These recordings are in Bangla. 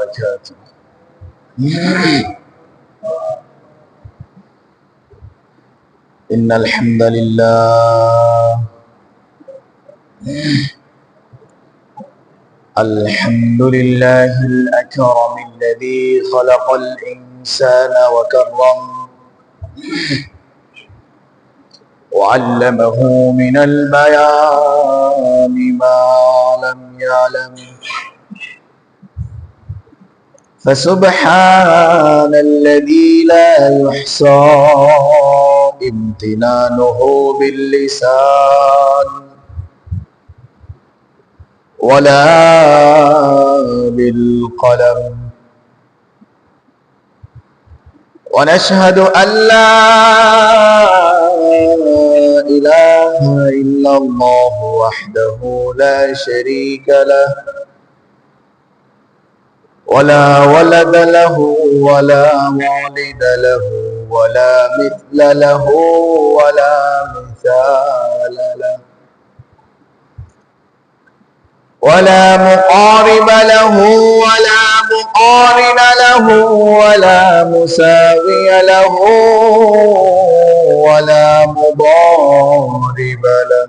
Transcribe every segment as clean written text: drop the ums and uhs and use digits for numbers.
وبركاته. إن الحمد لله الأكرم الذي خلق الإنسان وكرم وعلمه من البيان ما لم يعلم فسبحان الذي لا يحصى امتنانه باللسان ولا بالقلم ونشهد أن لا إله إلا الله وحده لا شريك له ولا ولد له ولا والد له ولا مثل له ولا مثال له ولا مقارب له ولا مقارن له ولا مساوي له ولا مضارب له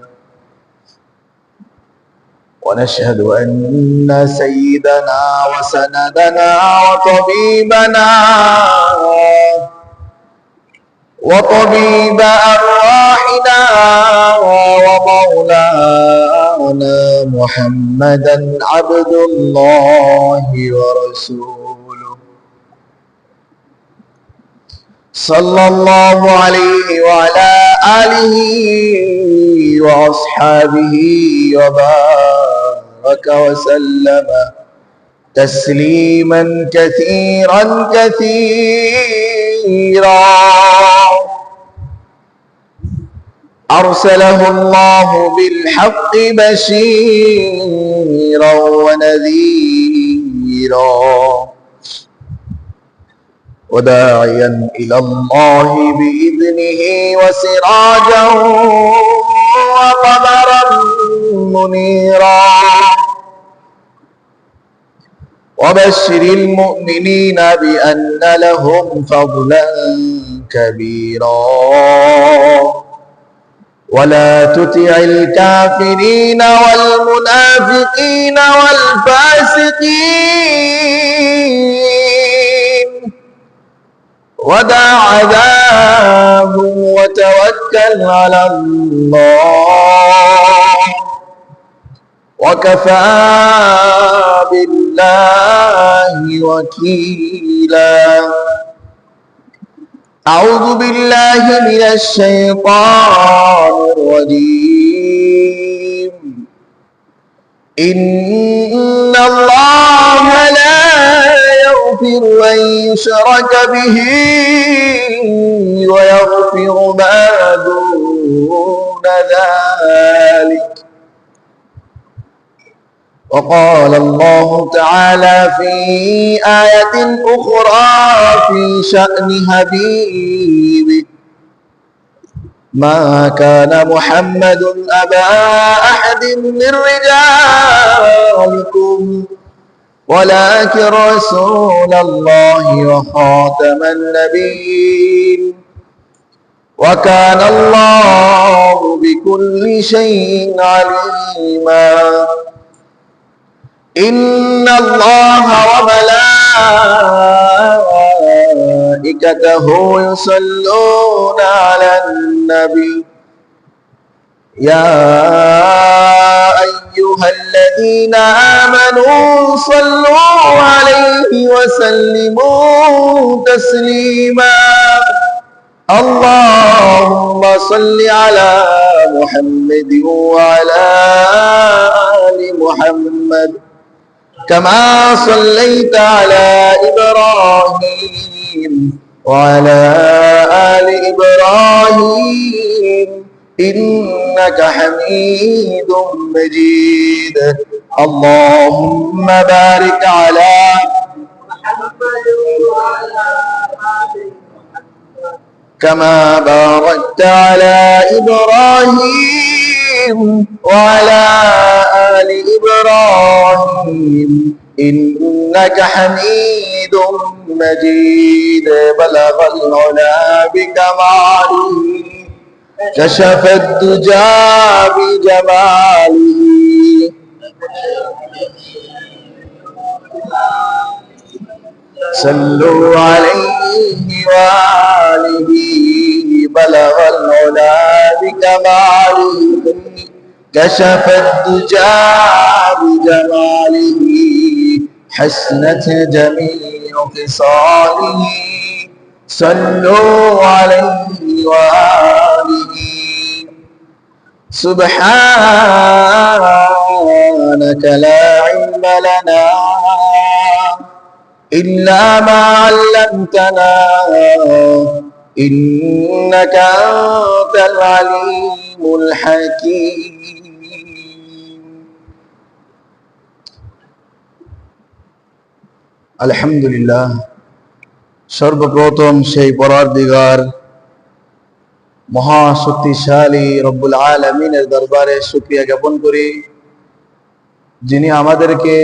ونشهد أن سيدنا وسندنا وطبيب أرواحنا ومولانا محمدا عبد الله ورسوله صلى الله عليه وعلى آله وأصحابه وبارك وسلم تسليما كثيرا أرسله الله بالحق بشيرا ونذيرا وداعيا إلى الله بإذنه وسراجا وقمرا منيرا وبشر المؤمنين بأن لهم فضلا كبيرا ولا تطع الكافرين والمنافقين والفاسقين ودع عذابهم وتوكل على الله وكفى بالله وكيلا. أعوذ بالله من الشيطان الرجيم. إن الله لا يغفر أن يشرك به ويغفر ما دون ذلك. وقال الله تعالى في آية أخرى في شأن حبيبه: ما كان محمد أبا أحد من رجالكم ولكن رسول الله وخاتم النبيين وكان الله بكل شيء عليما. إن الله وملائكته يصلون على النبي يا أيها الذين آمنوا صلوا عليه وسلموا تسليما. اللهم صل على محمد وعلى آل محمد كما صليت على إبراهيم وعلى آل إبراهيم إنك حميد مجيد. اللهم بارك على كما باركت على إبراهيم وعلى آل إبراهيم إنك حميد مجيد بلغ العلا بكماله كشف الدجى بجماله صلوا عليه وآله بلغ العلا بكماله كشف الدجى بجماله حسنت جميع خصاله صلوا عليه وآله سبحانك لا علم لنا إلا ما علمتنا إنك أنت العليم الحكيم আলহামদুলিল্লাহ সর্বপ্রথম সেই পরওয়ারদিগার মহাশক্তিশালী রব্বুল আলামিনের দরবারে শুকরিয়া জ্ঞাপন করি, যিনি আমাদেরকে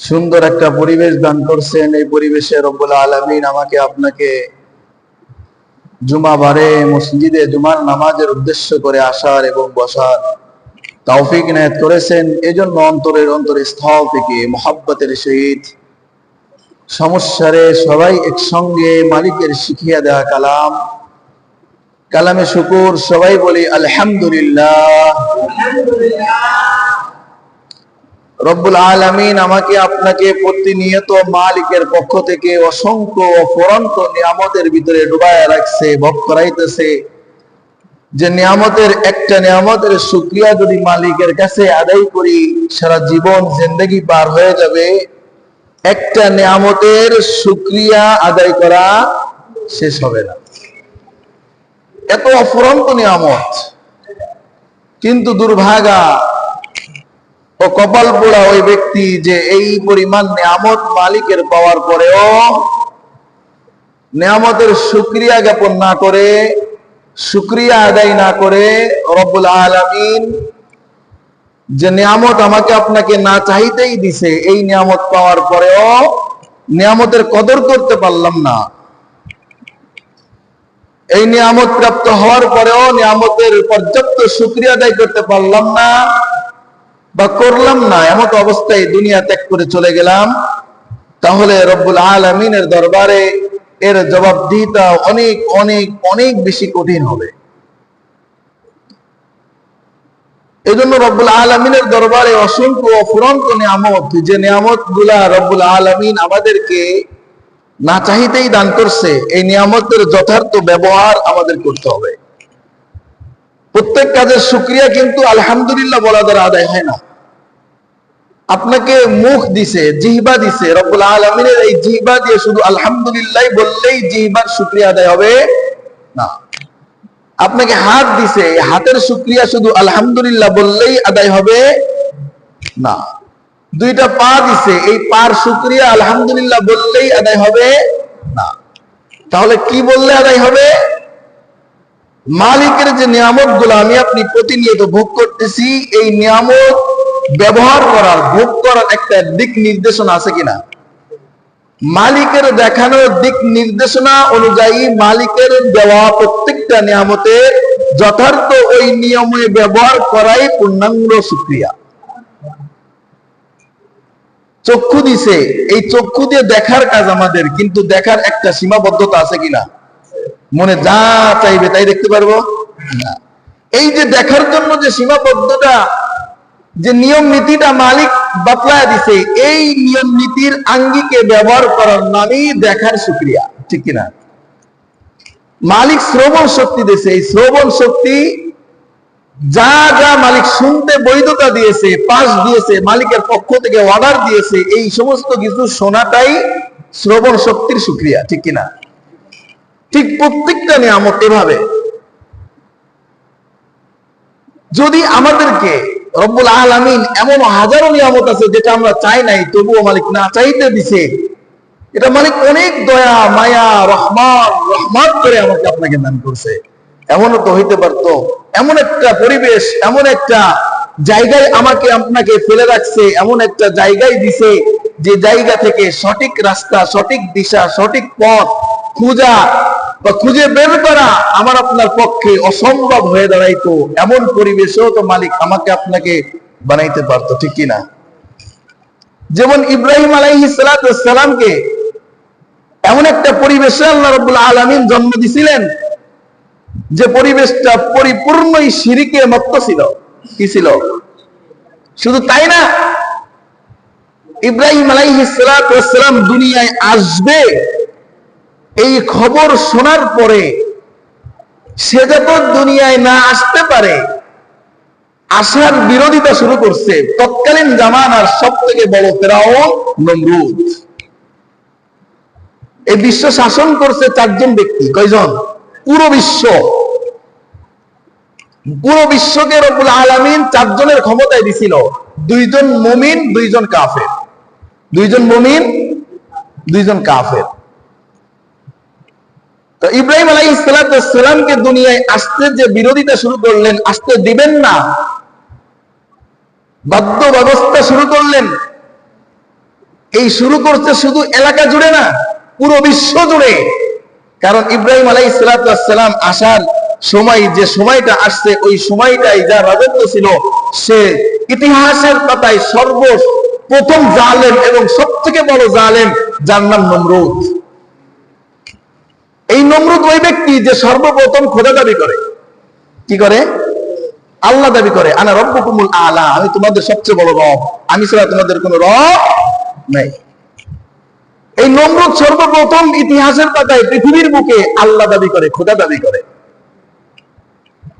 সুন্দর একটা পরিবেশ দান করছেন। এই পরিবেশে রব্বুল আলামিন আমাকে আপনাকে জুমাবারে মসজিদে জুমার নামাজের উদ্দেশ্য করে আসার এবং বসার তৌফিক ইনায়েত করেছেন। এজন্য অন্তরস্থল থেকে মুহাব্বতের সহিত সমস্যারে সবাই একসঙ্গে মালিকের শিখিয়ে দেওয়া কালামে শুকুর সবাই বলি আলহামদুলিল্লাহ। রব্বুল আলামিন আমাকে আপনাকে প্রতিনিয়ত মালিকের পক্ষ থেকে অসংখ্য অফুরন্ত নিয়ামতের ভিতরে ডুবায় রাখছে, ভোগ করাইতেছে। যে নিয়ামতের একটা নিয়ামতের শুকরিয়া যদি মালিকের কাছে আদায় করি সারা জীবন জিন্দেগি পার হয়ে যাবে। একটা নিয়ামতের শুকরিয়া আদায় করা শেষ হবে না, এত অফুরন্ত নিয়ামত। কিন্তু দুর্ভাগা ও কপাল পোড়া ওই ব্যক্তি যে এই পরিমাণ নিয়ামত মালিকের পাওয়ার পরেও নিয়ামতের শুকরিয়া জ্ঞাপন না করে, শুকরিয়া আদায় না করে, রব্বুল আলামিন যে নিয়ামত আমাকে আপনাকে না চাইতেই দিছে, এই নিয়ামত পাওয়ার পরেও নিয়ামতের কদর করতে পারলাম না। এই নিয়ামত প্রাপ্ত হওয়ার পরেও নিয়ামতের পর্যাপ্ত শুকরিয়া আদায় করতে পারলাম না বা করলাম না, এমত অবস্থায় দুনিয়া ত্যাগ করে চলে গেলাম। তাহলে রব্বুল আলামিনের দরবারে এর জবাবদিহিতা অনেক অনেক অনেক বেশি কঠিন হবে। এজন্য রব্বুল আলামিনের দরবারে অসংখ্য অফুরন্ত নিয়ামত, যে নিয়ামত গুলা রব্বুল আলামিন আমাদেরকে না চাইতেই দান করছে, এই নিয়ামতের যথার্থ ব্যবহার আমাদের করতে হবে। প্রত্যেক কাজের শুকরিয়া কিন্তু আলহামদুলিল্লাহ বলা দ্বারা আদায় হয় না। আপনাকে মুখ দিছে, জিহ্বা দিছে, রব্বুল আলামিনের এই জিহ্বা দিয়ে শুধু আলহামদুলিল্লাহ বললেই জিহ্বার শুকরিয়া আদায় হবে না। আপনাকে হাত দিছে, হাতের শুকরিয়া শুধু আলহামদুলিল্লাহ বললেই আদায় হবে না। দুইটা পা দিছে, এই পার শুকরিয়া আলহামদুলিল্লাহ বললেই আদায় হবে না। তাহলে কি বললে আদায় হবে? মালিকের যে নিয়ামত গুলো আমি আপনি প্রতিনিয়ত ভোগ করতেছি, এই নিয়ামত ব্যবহার করার, ভোগ করার একটা দিক নির্দেশনা আছে কিনা? মালিকের দেখানো দিক নির্দেশনা অনুযায়ী মালিকের দেওয়া প্রত্যেকটা নিয়ামতের যথার্থ ওই নিয়মে ব্যবহার করাই পূর্ণাঙ্গ শুকরিয়া। চক্ষু দিছে, এই চক্ষু দিয়ে দেখার কাজ আমাদের, কিন্তু দেখার একটা সীমাবদ্ধতা আছে কিনা? মনে যা চাইবে তাই দেখতে পারবো না। এই যে দেখার জন্য যে সীমাবদ্ধতা, যে নিয়ম নীতিটা মালিক বাতলায় দিছে, এই নিয়ম নীতির আঙ্গিকে ব্যবহার করার নামই দেখার শুকরিয়া, ঠিক কিনা? মালিক শ্রবণ শক্তি দিয়েছে, এই শ্রবণ শক্তি যা যা মালিক শুনতে বৈধতা দিয়েছে, পাস দিয়েছে, মালিকের পক্ষ থেকে অর্ডার দিয়েছে, এই সমস্ত কিছু শোনাটাই শ্রবণ শক্তির শুকরিয়া, ঠিক কিনা? ঠিক প্রত্যেকটা নিয়ামত এভাবে। যদি আমাদেরকে রব্বুল আলামিন এমন হাজারো নিয়ামত আছে যেটা আমরা চাই নাই, তবুও মালিক না চাইতে দিছে, এটা মালিক অনেক দয়া মায়া রহমান করে আমাকে আপনাকে দান করছে। এমনও তো হইতে পারতো এমন একটা পরিবেশ, এমন একটা জায়গায় আমাকে আপনাকে ফেলে রাখছে, এমন একটা জায়গায় দিছে যে জায়গা থেকে সঠিক রাস্তা, সঠিক দিশা, সঠিক পথ খোঁজা বা খুঁজে বের করা আমার আপনার পক্ষে অসম্ভব হয়ে দাঁড়াইতো। এমন পরিবেশেও তো মালিক আমাকে আপনাকে বানাইতে পারতো, ঠিক কিনা? যেমন ইব্রাহিম আলাইহিস সালামকে এমন একটা পরিবেশে আল্লাহ রাব্বুল আলামিন জন্ম দিছিলেন যে পরিবেশটা পরিপূর্ণই শিরকে মত্ত ছিল। কি ছিল? শুধু তাই না, ইব্রাহিম আলাইহিস সালাম দুনিয়ায় আসবে এই খবর শোনার পরে সে যত দুনিয়ায় না আসতে পারে আসার বিরোধিতা শুরু করছে তৎকালীন জামানার সব থেকে বড় ফেরাউন নমরুদ। এই বিশ্ব শাসন করছে 4 জন ব্যক্তি। কয়জন? পুরো বিশ্বকে রব্বুল আলামিন 4 জনের ক্ষমতায় দিছিল। 2 জন মুমিন, 2 জন কাফের। 2 জন মুমিন, 2 জন কাফের। তো ইব্রাহিম আলাইহিস সালামকে দুনিয়ায় আসতে যে বিরোধিতা শুরু করলেন, আসতে দিবেন না, বাধ্য ব্যবস্থা শুরু করলেন। এই শুরু করতে শুধু এলাকা জুড়ে না, পুরো বিশ্ব জুড়ে। কারণ ইব্রাহিম আলাইহিস সালাম আসার সময়, যে সময়টা আসছে ওই সময়টাই যা রাজত্ব ছিল, সে ইতিহাসের পাতায় সর্বপ্রথম জালেম এবং সবথেকে বড় জালেম, যার নাম নমরুদ। এই নমরুদ ওই ব্যক্তি যে সর্বপ্রথম খোদা দাবি করে। কি করে? আল্লাহ দাবি করে, আনা রব্বুকুমুল আলা, আমি তোমাদের সবচেয়ে বড় রব, আমি ছাড়া তোমাদের কোনো রব নাই। এই নমরুদ সর্বপ্রথম ইতিহাসের পাতায় পৃথিবীর বুকে আল্লাহ দাবি করে, খোদা দাবি করে।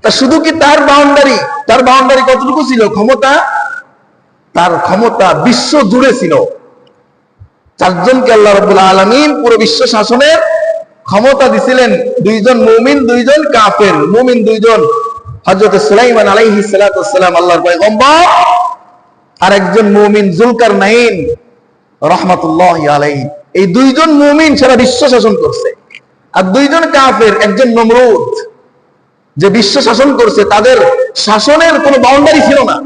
তা শুধু কি তার বাউন্ডারি কতটুকু ছিল? ক্ষমতা, তার ক্ষমতা বিশ্ব জুড়ে ছিল। 4 জনকে আল্লাহ রাব্বুল আলামিন পুরো বিশ্ব শাসনের ক্ষমতা দিছিলেন। 2 জন মুমিন, 2 জন কাফের। মুমিন 2 জন, হযরত সুলাইমান আলাইহিস সালাম আল্লাহর পয়গম্বর, আর একজন মুমিন যুলকারনাইন রাহমাতুল্লাহি আলাইহি। এই 2 জন মুমিন সারা বিশ্ব শাসন করছে। আর 2 জন কাফের, একজন নমরুদ, যে বিশ্ব শাসন করছে। তাদের শাসনের কোনো বাউন্ডারি ছিল না,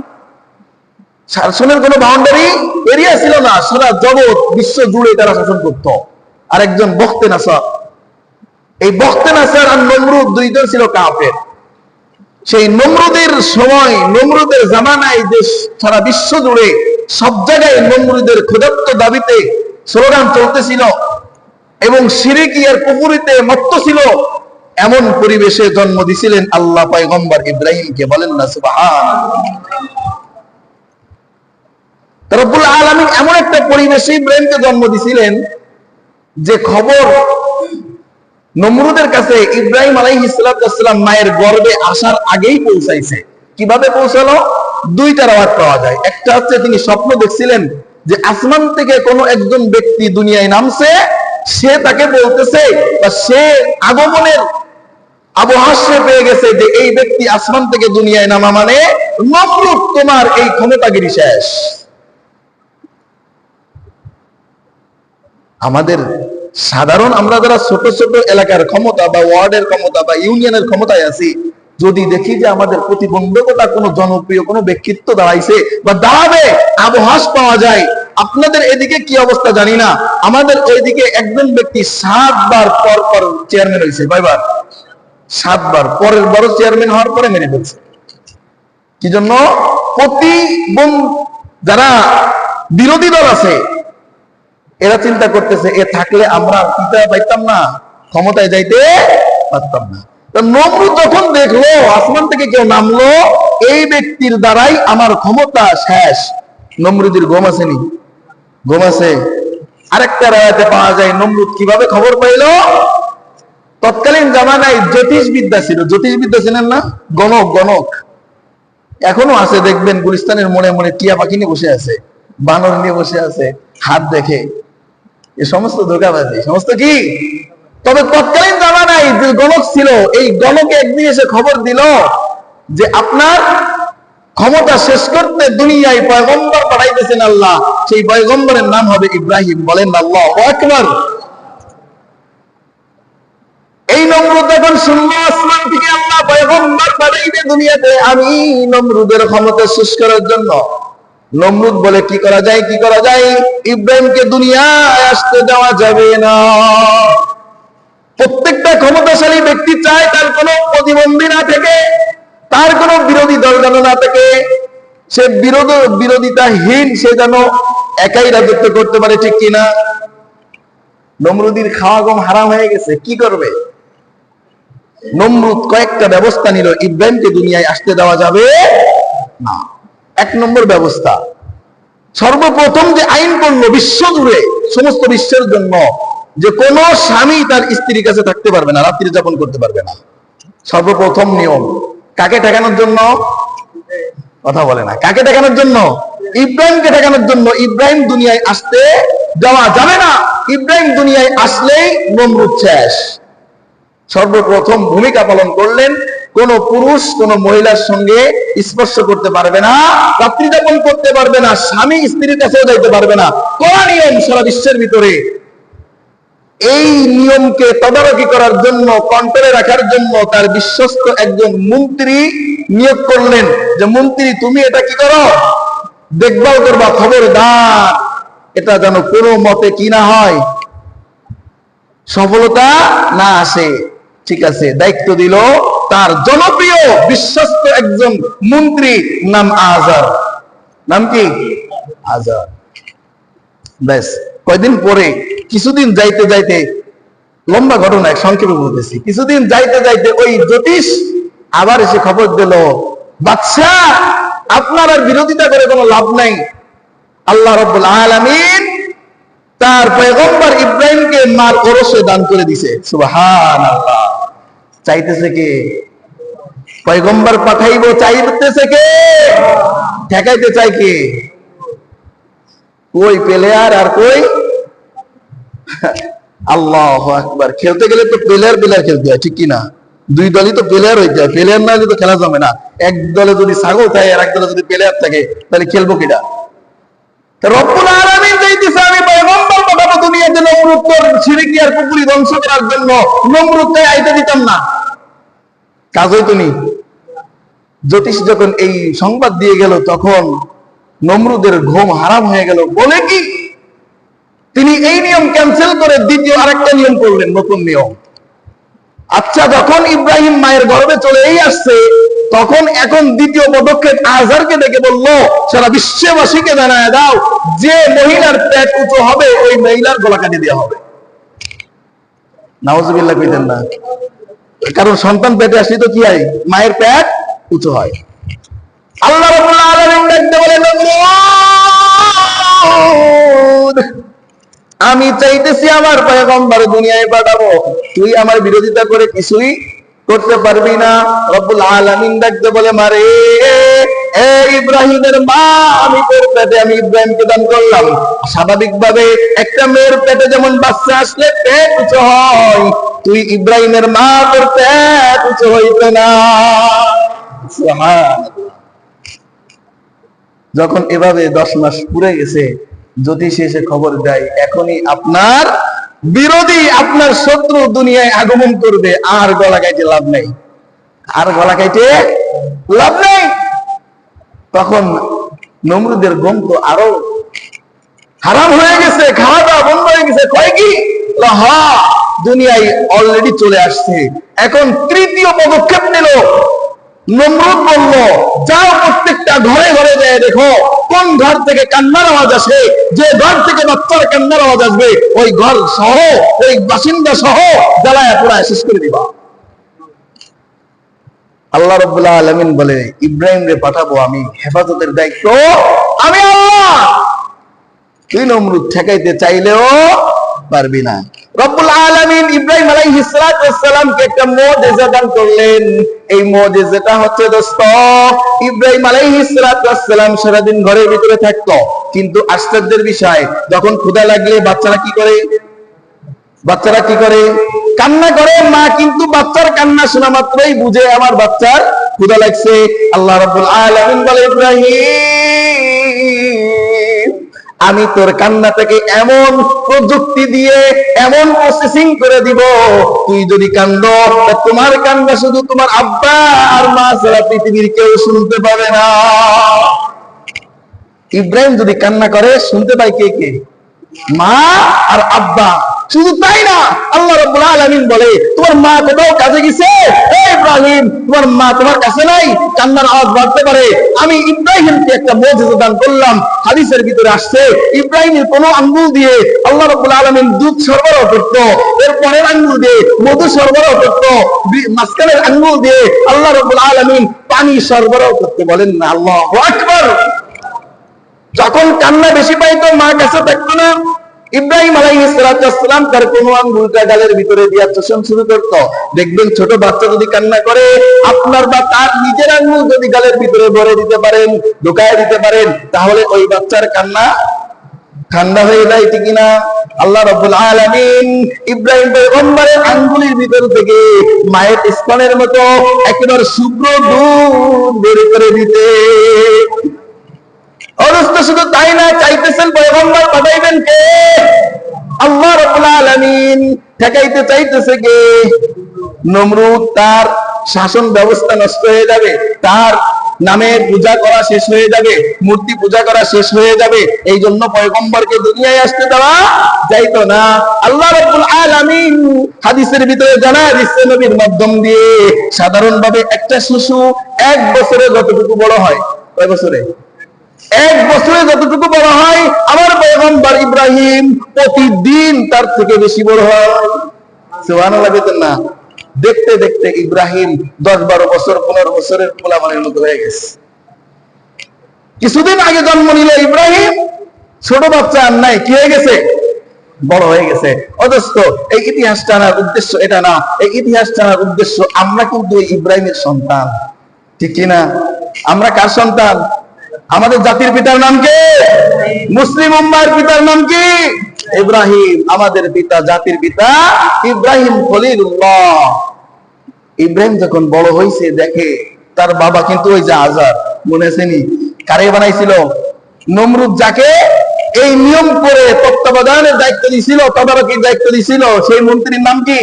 শাসনের কোনো বাউন্ডারি এরিয়া ছিল না। সারা জগৎ, বিশ্ব জুড়ে তারা শাসন করত। আর একজন বখতে নাসার। এই বখতে নাসার আর নমরুদ 2 জন ছিল কাফের। সেই নমরুদের সময়, নমরুদের জামানায় যে সারা বিশ্ব জুড়ে সব জায়গায় নমরুদের খোদাত্ব দাবিতে স্লোগান চলতেছিল এবং শিরকি আর কুফরিতে মত্ত ছিল, এমন পরিবেশে জন্ম দিছিলেন আল্লাহ পয়গম্বর ইব্রাহিমকে। বলেন না সুবহানাল্লাহ। রব্বুল আলামিন এমন একটা পরিবেশে ইব্রাহিমকে জন্ম দিছিলেন যে খবর নমরুদের কাছে ইব্রাহিম আলাইহিস সালাম মায়ের গর্ভে আসার আগেই পৌঁছাইছে। কিভাবে পৌঁছালো? 2টা রাওয়াত পাওয়া যায়। একটা হচ্ছে তিনি স্বপ্ন দেখছিলেন যে আসমান থেকে কোনো একজন ব্যক্তি দুনিয়ায় নামছে, সে তাকে বলতেছে, বা সে আগমনের আবহাওয়া পেয়ে গেছে যে এই ব্যক্তি আসমান থেকে দুনিয়ায় নামা মানে নমরুদ, তোমার এই ক্ষমতাগিরি শেষ। আমাদের সাধারণ আমরা যারা ছোট ছোট এলাকার ক্ষমতা বা ওয়ার্ডের ক্ষমতা বা ইউনিয়নের ক্ষমতায় আছি, যদি দেখি যে আমাদের প্রতিবন্ধকতা কোনো জনপ্রিয় কোনো ব্যক্তিত্ব দাঁড়াইছে বা দাঁড়াবে, আবহাস পাওয়া যায়। আপনাদের এদিকে কি অবস্থা জানি না, আমাদের ওইদিকে একজন ব্যক্তি 7 বার পর পর চেয়ারম্যান হয়েছে। কয়বার? 7 বার। পরের বড় চেয়ারম্যান হওয়ার পরে মেরে ফেলছে। কি জন্য? যারা বিরোধী দল আছে এরা চিন্তা করতেছে, এ থাকলে আমরা পিতা পাইতাম না, ক্ষমতায় যাইতে পারতাম না। নমরুদ যখন দেখলো আসমান থেকে কেউ নামলো, এই ব্যক্তির দ্বারাই আমার ক্ষমতা শেষ, নমরুদের ঘুম আসেনি? ঘুম আছে। আরেকটা রায়াতে পাওয়া যায় নমরুদ কিভাবে খবর পাইল। তৎকালীন জামানায় জ্যোতিষবিদ্যা ছিল। জ্যোতিষবিদ্যা ছিলেন না? গণক এখনো আছে, দেখবেন গুলিস্তানের মনে মনে টিয়া পাখি নিয়ে বসে আছে, বানর নিয়ে বসে আছে, হাত দেখে। এ সমস্ত ধোঁকাবাজি, সমস্ত কি? তবে তৎকালীন জামানায় যে গণক ছিল, এই গণকে একদিন এসে খবর দিল যে আপনার ক্ষমতা শেষ করতে দুনিয়ায় পয়গম্বর পাঠাইতেছেন আল্লাহ, সেই পয়গম্বরের নাম হবে ইব্রাহিম। বলেন আল্লাহু আকবার। এই নমরুদ যখন যখন শুনলো আসমান থেকে আল্লাহ পয়গম্বর পাঠাইবে দুনিয়াতে আমি নমরুদের ক্ষমতা শেষ করার জন্য, নমরুদ বলে কি করা যায়, কি করা যায়, ইব্রাহিমকে দুনিয়ায় আসতে দেওয়া যাবে না। প্রত্যেকটা ক্ষমতাশালী ব্যক্তি চায় তার কোনো প্রতিবন্ধী না থেকে, তার কোনো বিরোধী দল যেন না থেকে, সে বিরোধিতাহীন, সে যেন একাই রাজত্ব করতে পারে, ঠিক কিনা? নমরুদির খাওয়া গম হারাম হয়ে গেছে, কি করবে? নমরুদ কয়েকটা ব্যবস্থা নিল, ইব্রাহিমকে দুনিয়ায় আসতে দেওয়া যাবে না। এক নম্বর ব্যবস্থা, সর্বপ্রথম যে আইন করলো বিশ্ব জুড়ে, সমস্ত বিশ্বের জন্য, যে কোন স্বামী তার স্ত্রীর কাছে থাকতে পারবে না, রাত্রি যাপন করতে পারবে না। সর্বপ্রথম নিয়ম। কাকে ঠেকানোর জন্য? কথা বলে না। কাকে ঠেকানোর জন্য? ইব্রাহিমকে ঠেকানোর জন্য। ইব্রাহিম দুনিয়ায় আসতে দেওয়া যাবে না, ইব্রাহিম দুনিয়ায় আসলেই নমরুদ শেষ। সর্বপ্রথম ভূমিকা পালন করলেন, কোন পুরুষ কোন মহিলার সঙ্গে স্পর্শ করতে পারবে না, রাত্রি যাপন করতে পারবে না, স্বামী স্ত্রীর কাছেও যাইতে পারবে না। কড়া নিয়ম সারা বিশ্বের ভিতরে। এই নিয়মকে তদারকি করার জন্য, কন্ট্রোলে রাখার জন্য তার বিশ্বস্ত একজন মন্ত্রী নিয়োগ করলেন, যে মন্ত্রী তুমি এটা কি করো, দেখভাল করবা, খবরদার এটা যেন কোনো মতে কি না হয়, সফলতা না আসে। ঠিক আছে, দায়িত্ব দিল তার জনপ্রিয় বিশ্বস্ত একজন মন্ত্রী, নাম আজার। নাম কি? আজার। ব্যাস, কয়দিন পরে, কিছুদিন যাইতে যাইতে, লম্বা ঘটনা সংক্ষেপে বলতেছি, কিছুদিন যাইতে যাইতে ওই জ্যোতিষ আবার এসে খবর দিল, বাদশা আপনার আর বিরোধিতা করে কোনো লাভ নাই, আল্লাহ রাব্বুল আলামিন তার পয়গম্বর ইব্রাহিমকে মাল ওরসে দান করে দিছে। সুবহানাল্লাহ। চাইতেছে কে? পয়গম্বর পাঠাইবো, চাইতেছে কে? ঠেকাইতে চাই কে? কই প্লেয়ার আর কই আল্লাহু আকবার। খেলতে গেলে তো প্লেয়ার খেলতে হয়, ঠিক কিনা? দুই দলই তো প্লেয়ার হইতে হয়, প্লেয়ার না হলে তো খেলা জমে না। এক দলে যদি ছাগল থাকে আর এক দলে যদি প্লেয়ার থাকে, তাহলে খেলবো কিনা? রব্বুল আলামিন চাইতেছে আমি পয়গম্বর পাঠাবো দুনিয়াতে নমরুদকে শিরকি আর কুফরি ধ্বংস করার জন্য, নমরুদকে আইতে দিতাম না, কাজ হইতো নি। জ্যোতিষ যখন এই সংবাদ দিয়ে গেল, তখন নমরুদের ঘুম হারাম হয়ে গেল। বলে কি, তিনি এই নিয়ম ক্যান্সেল করে দ্বিতীয় আরেকটা নিয়ম করলেন, নতুন নিয়ম। আচ্ছা, যখন ইব্রাহিম মায়ের গর্ভে চলেই আসছে, তখন এখন দ্বিতীয় পদক্ষেপ আজারকে ডেকে বলল, সারা বিশ্ববাসীকে জানায় দাও, যে মহিলার পেট উঁচু হবে ওই মহিলার গলা কাটি দেওয়া হবে। নাউজুবিল্লাহ কইতেন না, কারণ সন্তান পেটে আসলে তো কি হয়, মায়ের পেট উঁচু হয়। আল্লাহ রাব্বুল আলামিন ডাকতে বলেন, আমি চাইতেছি আমার পয়গম্বর দুনিয়ায় পাঠাবো, তুই আমার বিরোধিতা করে কিছুই করতে পারবি না। রব্বুল আলামিন ডাকতে বলে, মারে এ ইব্রাহিমের মা, আমি তোর পেটে আমি ইব্রাহিমকে দান করলাম। স্বাভাবিকভাবে একটা মেয়ের পেটে যেমন বাচ্চা আসলে পেট উঁচু হয়, তুই ইব্রাহিমের মা, তোর পেট উঁচু হইতো না। যখন এভাবে 10 মাস পুরে গেছে, জ্যোতিষ এসে খবর দেয়, এখনই আপনার বিরোধী, আপনার শত্রু দুনিয়ায় আগমন করবে, আর গলা কাইটে লাভ নেই, আর গলা কাইটে লাভ নেই। তখন নমরুদের ঘুম তো আরো হারাম হয়ে গেছে, খাওয়া দাওয়া বন্ধ হয়ে গেছে। কয় কি, হ্যাঁ দুনিয়ায় অলরেডি চলে আসছে। এখন তৃতীয় পদক্ষেপ নিল। নমরুদ বলল, যাও প্রত্যেকটা ঘরে ঘরে যায় দেখো কোন ঘর থেকে কান্নার আওয়াজ আসে, যে ঘর থেকে বাচ্চার কান্নার আওয়াজ আসবে ওই ঘর সহ, ওই বাসিন্দা সহ জ্বালায় পুরায় শেষ করে দিবা। আল্লাহ রাব্বুল আলামিন বলে, ইব্রাহিম রে পাঠাবো আমি, হেফাজতের দায়িত্ব আমি আল্লাহ, তুই নমরুদ ঠেকাইতে চাইলেও পারবি না। রব্বুল আলামিন ইব্রাহিম আলাইহিস সালামকে একটা মুজিজা দান করলেন। এই মুজিজাটা হচ্ছে দোস্ত, ইব্রাহিম আলাইহিস সালাম সারাদিন ঘরের ভিতরে থাকতো, কিন্তু আশ্চর্যের বিষয়, যখন ক্ষুধা লাগলে বাচ্চারা কি করে? বাচ্চারা কি করে? কান্না করে। মা কিন্তু বাচ্চার কান্না শোনা মাত্রই বুঝে আমার বাচ্চার ক্ষুধা লাগছে। আল্লাহ রাব্বুল আলামিন বলে, ইব্রাহিম আমি তোর কান্নাটাকে এমন প্রযুক্তি দিয়ে এমন প্রসেসিং করে দিব, তুই যদি কান্দ, তোমার কান্না শুধু তোমার আব্বা আর মা ছাড়া পৃথিবীর কেউ শুনতে পাবে না। ইব্রাহিম যদি কান্না করে শুনতে পায় কে কে? মা আর আব্বা। শুধু তাই না, আল্লাহ রাব্বুল আলামিন বলে, তোমার মা কোথাও কাজে গেছে, হে ইব্রাহিম তোমার মা তোমার কাছে নাই, কান্নার আওয়াজ বাড়তে পারে। আমি ইব্রাহিমকে একটা মুজিজা দান করলাম। হাদিসের ভিতরে আসছে, ইব্রাহিমের কোন আঙ্গুল দিয়ে আল্লাহ রাব্বুল আলামিন দুধ সরবরাহ করত, এর পরের আঙ্গুল দিয়ে মধু সরবরাহ করত, মাঝখানের আঙ্গুল দিয়ে আল্লাহ রাব্বুল আলামিন পানি সরবরাহ করতে। বলেন না আল্লাহু আকবার। যখন কান্না বেশি পাইতো মা কাছে থাকতো না, ইব্রাহিম আলাইহিস সালাম তার কোন আঙ্গুলটা গালের ভিতরে দিয়া চোষণ শুরু করত। দেখবেন ছোট বাচ্চা যদি কান্না করে, আপনার বা তার নিজের আঙ্গুল যদি গালের ভিতরে ভরে দিতে পারেন, ঢুকায় দিতে পারেন, তাহলে ওই বাচ্চার কান্না ঠান্ডা হয়ে যায়, ঠিক না? আল্লাহ রাব্বুল আলামিন ইব্রাহিম পয়গম্বরের আঙ্গুলের ভিতর থেকে মায়ের স্তনের মতো একেবারে শুভ্র দুধ বের করে দিতে। অবস্থ শুধু তাই না, চাইতেছেন পয়গম্বর পাঠাইবেন কে? আল্লাহ রাব্বুল আলামিন। ঠেকাইতে চাইতেছে কে? নমরুদ। তার শাসন ব্যবস্থা নষ্ট হয়ে যাবে, তার নামে পূজা করা শেষ হয়ে যাবে, মূর্তি পূজা করা শেষ হয়ে যাবে। এই জন্য পয়গম্বরকে দুনিয়ায় আসতে দেওয়া যাইতো না। আল্লাহ রাব্বুল আলামিন হাদিসের ভিতরে জানায় দিচ্ছে নবীর মাধ্যম দিয়ে, সাধারণভাবে একটা শিশু 1 বছরে যতটুকু বড় হয়, কয় বছরে? 1 বছরে যতটুকু বড় হয়, আমার পয়গম্বর ইব্রাহিম প্রতিদিন তার থেকে বেশি বড় হয়। সুবহানাল্লাহ বলেন না? দেখতে দেখতে ইব্রাহিম 10-12 বছর 15 বছরের পোলাপানের মতো হয়ে গেছে। কিছুদিন আগে জন্ম নিল ইব্রাহিম, ছোট বাচ্চা আর নাই, কি হয়ে গেছে? বড় হয়ে গেছে। অথচ এই ইতিহাস জানার উদ্দেশ্য এটা না, এই ইতিহাস জানার উদ্দেশ্য আমরা কিন্তু ইব্রাহিমের সন্তান, ঠিক কিনা? আমরা কার সন্তান? আমাদের জাতির পিতার নাম কি? মুসলিম উম্মাহর পিতার নাম কি? ইব্রাহিম। আমাদের পিতা, জাতির পিতা ইব্রাহিম খলিলুল্লাহ। ইব্রাহিম যখন বড় হয়েছে, দেখে তার বাবা কিন্তু ওই যে আজার, মনে আছে নি? কারে বানাইছিল? নমরুদ যাকে এই নিয়ম করে তত্ত্বাবধানের দায়িত্ব দিছিল, তদারকির দায়িত্ব দিছিল, সেই মন্ত্রীর নাম কি?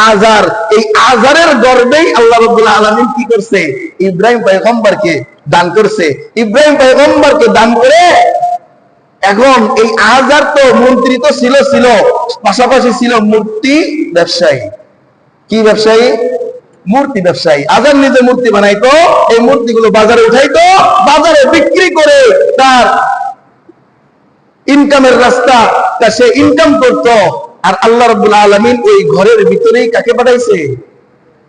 আজার। এই আজারের গর্ভেই আল্লাহ রাব্বুল আলামিন কি করছে? ইব্রাহিম পয়গম্বরকে দান করছে। ইব্রাহিম পয়গম্বরকে দান করে এখন এই আজার তো মন্ত্রী তো ছিল, পাশাপাশি ছিল মূর্তি ব্যবসায়ী। কি ব্যবসায়ী? মূর্তি ব্যবসায়ী। আজার নিজে মূর্তি বানাইতো, এই মূর্তিগুলো বাজারে উঠাইতো, বাজারে বিক্রি করে তার ইনকামের রাস্তা সে ইনকাম করত। আর আল্লাহ রাব্বুল আলামিন ওই ঘরের ভিতরেই কাকে পাঠাইছে?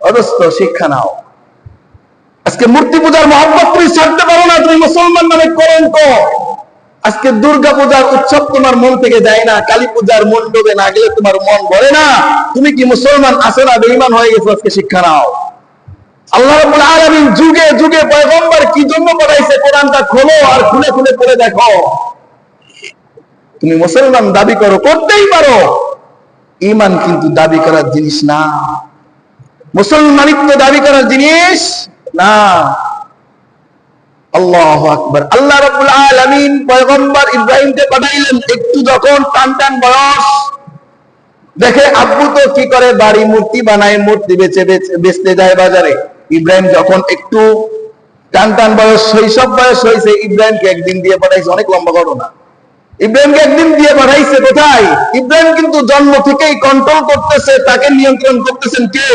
অবস্থ শিক্ষা নাও। আজকে মূর্তি পূজার মহব্বত তুমি ছাড়তে পারো না, তুমি মুসলমান নামে কলঙ্ক। আজকে দুর্গা পূজার উৎসব তোমার মন থেকে যায় না, কালী পূজার মণ্ডপে না গেলে তোমার মন ভরে না। তুমি কি মুসলমান আছো না বেঈমান হয়ে গেছো? আজকে শিক্ষা নাও। আল্লাহ রাব্বুল আলামিন যুগে যুগে পয়গম্বর কি জন্য পাঠাইছে, কোরআনটা খোলো আর খুলে খুলে পড়ে দেখো। তুমি মুসলমান দাবি করো, করতেই পারো, ঈমান কিন্তু দাবি করার জিনিস না, মুসলমানিত্ব দাবি করার জিনিস না। আল্লাহু আকবার। আল্লাহ রাব্বুল আলামিন পয়গম্বর ইব্রাহিমকে পাঠাইলেন। একটু যখন টান বয়স, দেখে আব্বু তো কি করে, বাড়ি মূর্তি বানায়, মূর্তি বেচতে যায় বাজারে। ইব্রাহিম যখন একটু টান বয়স, শৈশব বয়স হয়েছে, ইব্রাহিমকে একদিন দিয়ে পাঠাইছে। অনেক লম্বা ঘটনা। ইব্রাহিমকে একদিন দিয়ে পাঠাইছে কোথায়? ইব্রাহিম কিন্তু জন্ম থেকেই কন্ট্রোল করতেছে, তাকে নিয়ন্ত্রণ করতেছেন কে?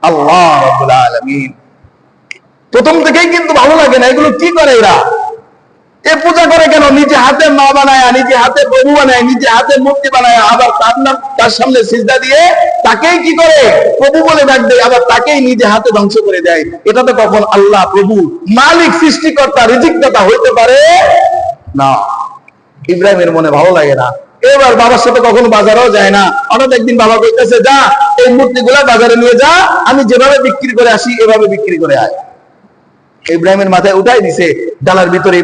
আল্লাহ রাব্বুল আলামিন। প্রথম থেকেই কিন্তু ভালো লাগে না, এগুলো কি করে এরা? এ পূজা করে কেন? নিজে হাতে মা বানায়, নিজে হাতে প্রভু বানায়, নিজে হাতে মূর্তি বানায়, আবার তার সামনে সিজদা দিয়ে তাকেই কি করে? প্রভু বলে ডাক দেয়, আবার তাকেই নিজে হাতে ধ্বংস করে দেয়। এটা তো কখন আল্লাহ, প্রভু, মালিক, সৃষ্টিকর্তা, রিজিকদাতা হইতে পারে না। ইব্রাহিমের মনে ভালো লাগে না। এবার বাবার সাথে কখনো বাজারেও যায় না। হঠাৎ একদিন বাবা কইতেছে, যা এই মূর্তিগুলা বাজারে নিয়ে যা, আমি যেভাবে বিক্রি করে আসি এভাবে বিক্রি করে আয়। ইব্রাহিমের মাথায় উঠাই দিছে ডালার ভিতরে।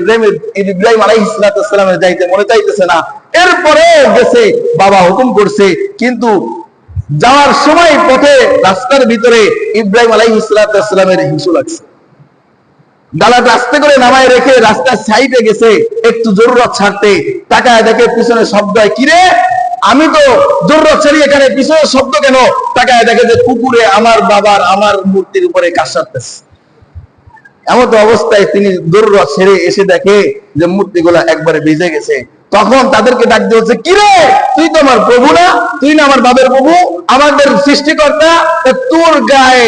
ইব্রাহিম আলাইহিস সালামের যাইতে মনে চাইতেছে না। এরপরে গেছে, বাবা হুকুম করছে, কিন্তু যাওয়ার সময় পথে রাস্তার ভিতরে ইব্রাহিম আলাইহিস সালামের হিংসু লাগছে। ডালাটা আস্তে করে নামায় রেখে রাস্তার সাইডে গেছে একটু জরুরত ছাড়তে, তাকায় দেখে পিছনে শব্দ হয়, কিরে আমি তো জরুরত ছাড়ি, এখানে পিছনে শব্দ কেন? তাকায় দেখে যে পুকুরে আমার বাবার আমার মূর্তির উপরে কাজ সারতেছে। এমন তো অবস্থায় তিনি জরুরত ছেড়ে এসে দেখে যে মূর্তিগুলা একবারে ভিজে গেছে। তখন তাদেরকে ডাক দিয়ে হচ্ছে, কিরে তুই তো আমার প্রভু না, তুই না আমার বাবার প্রভু, আমাদের সৃষ্টিকর্তা, তোর গায়ে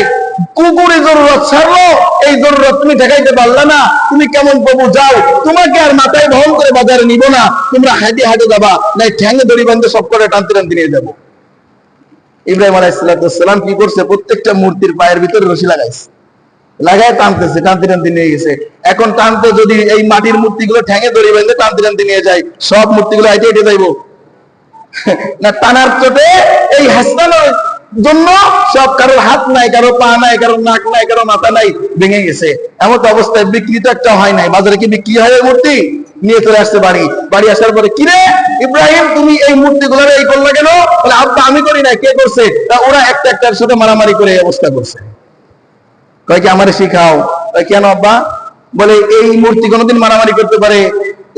কুকুরে জরুরত ছাড়লো, এই জরুরত তুমি ঠেকাইতে পারলা না, তুমি কেমন প্রভু? যাও, তোমাকে আর মাথায় বহন করে বাজারে নিব না, তোমরা হাঁটে হাঁটে যাবা, নাই ঠ্যাঙে দড়ি বাঁধতে সব করে টানতে টানতে নিয়ে যাবো। ইব্রাহিম আলাইহিস সালাম কি করছে? প্রত্যেকটা মূর্তির পায়ের ভিতরে রশি লাগাইছে, লাগায় টানতেছে, টানতে টানতে নিয়ে গেছে। এখন টানতে যদি এই মাটির মূর্তিগুলো ঠ্যাঙে দড়ি বেঁধে টানতে টানতে নিয়ে যায়, সব মূর্তিগুলো হেঁটে হেঁটে যাইবো না? টানার চোটে এই হাসনানোর জন্য সব, কারোর হাত নাই, কারো পা নাই, কারো নাক নাই, কারো মাথা নাই, ভেঙে গেছে। এমন অবস্থায় বিক্রি তো একটা হয় নাই, বাজারে কি বিক্রি হয় মূর্তি? নিয়ে চলে আসছে বাড়ি। বাড়ি আসার পরে, কিরে ইব্রাহিম তুমি এই মূর্তিগুলো এই করলে কেন? বলে আব্বা আমি করি না, কে করছে? ওরা একটা একটার সাথে মারামারি করে এই অবস্থা করছে। কয় কি আমারে শিখাও? কেন আব্বা? বলে এই মূর্তি কোনোদিন মারামারি করতে পারে?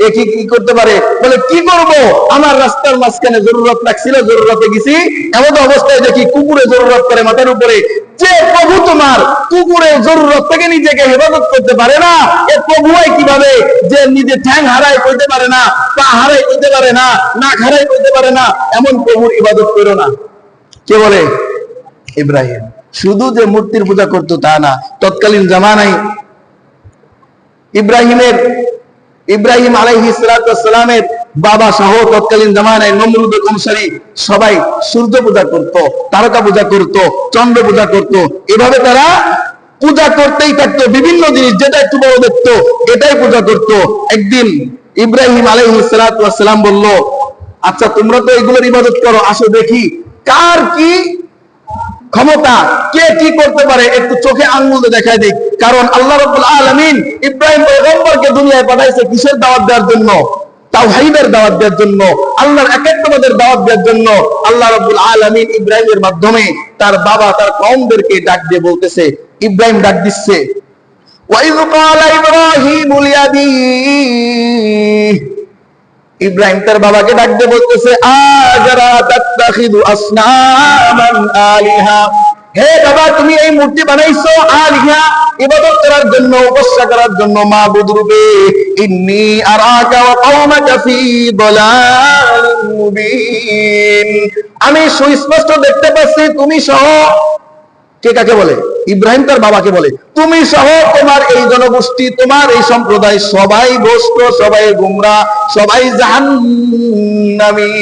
এ কি কি করতে পারে? বলে কি করব, আমার রাস্তার মাঝখানে জরুরত লাগছিল, জরুরতে গেছি, এমন অবস্থায় দেখি কুকুরে জরুরত করে মাথার উপরে। যে প্রভু তোমার কুকুরে জরুরত থেকে নিজেকে হেফাজত করতে পারে না, এ প্রভু হয় কিভাবে যে নিজে ঠ্যাং হারাই করতে পারে না, পা হারাই করতে পারে না, নাক হারাই করতে পারে না, এমন প্রভুর ইবাদত করো না। কে বলে? ইব্রাহিম। শুধু যে মূর্তির পূজা করতো তা না, তৎকালীন জামানায় ইব্রাহিম আলাইহিস সালামের বাবা সহ তৎকালীন জামানায় নমরুদ অনুসারী সবাই সূর্য পূজা করত, তারকা পূজা করত, চন্দ্র পূজা করত। এভাবে তারা পূজা করতেই থাকতো, বিভিন্ন জিনিস যেটা একটু বড় দেখতো এটাই পূজা করত। একদিন ইব্রাহিম আলাইহিস সালাম বলল, আচ্ছা তোমরা তো এগুলোর ইবাদত করো, আসো দেখি কার কি ক্ষমতা, কে কি করতে পারে, একটু চোখে আঙ্গুল দেখায় দিক। কারণ আল্লাহ রাব্বুল আলামিন ইব্রাহিম পয়গম্বরকে দুনিয়ায় পাঠাইছে কিসের দাওয়াত দেওয়ার জন্য? তাওহীদের দাওয়াত দেওয়ার জন্য, আল্লাহর একাত্মবাদের দাওয়াত দেওয়ার জন্য। আল্লাহ রাব্বুল আলামিন ইব্রাহিমের মাধ্যমে তার বাবা তার কওমদেরকে ডাক দিয়ে বলতেছে, ইব্রাহিম ডাক দিচ্ছে, ওয়াইয ক্বালা ইব্রাহিমু লিআবীহি, ইব্রাহিম তার বাবাকে ডাক দিয়ে বলতেছে, আজারা তাত্তাখিযু আসনামান আলিহা, হে বাবা তুমি এই মূর্তি বানাইছো আলিহা, ইবাদত করার জন্য, উপাসনা করার জন্য, মাবুদ রূপে। ইন্নী আরাকা ওয়া কওমাকা ফী দালালিন মুবিন, আমি সুস্পষ্ট দেখতে পাচ্ছি তুমি সহ, কে কাকে বলে? ইব্রাহিম তার বাবাকে বলে, তুমি সহ তোমার এই জনগোষ্ঠী, তোমার এই সম্প্রদায় সবাই ভ্রষ্ট, সবাই গোমরাহ, সবাই জাহান্নামী।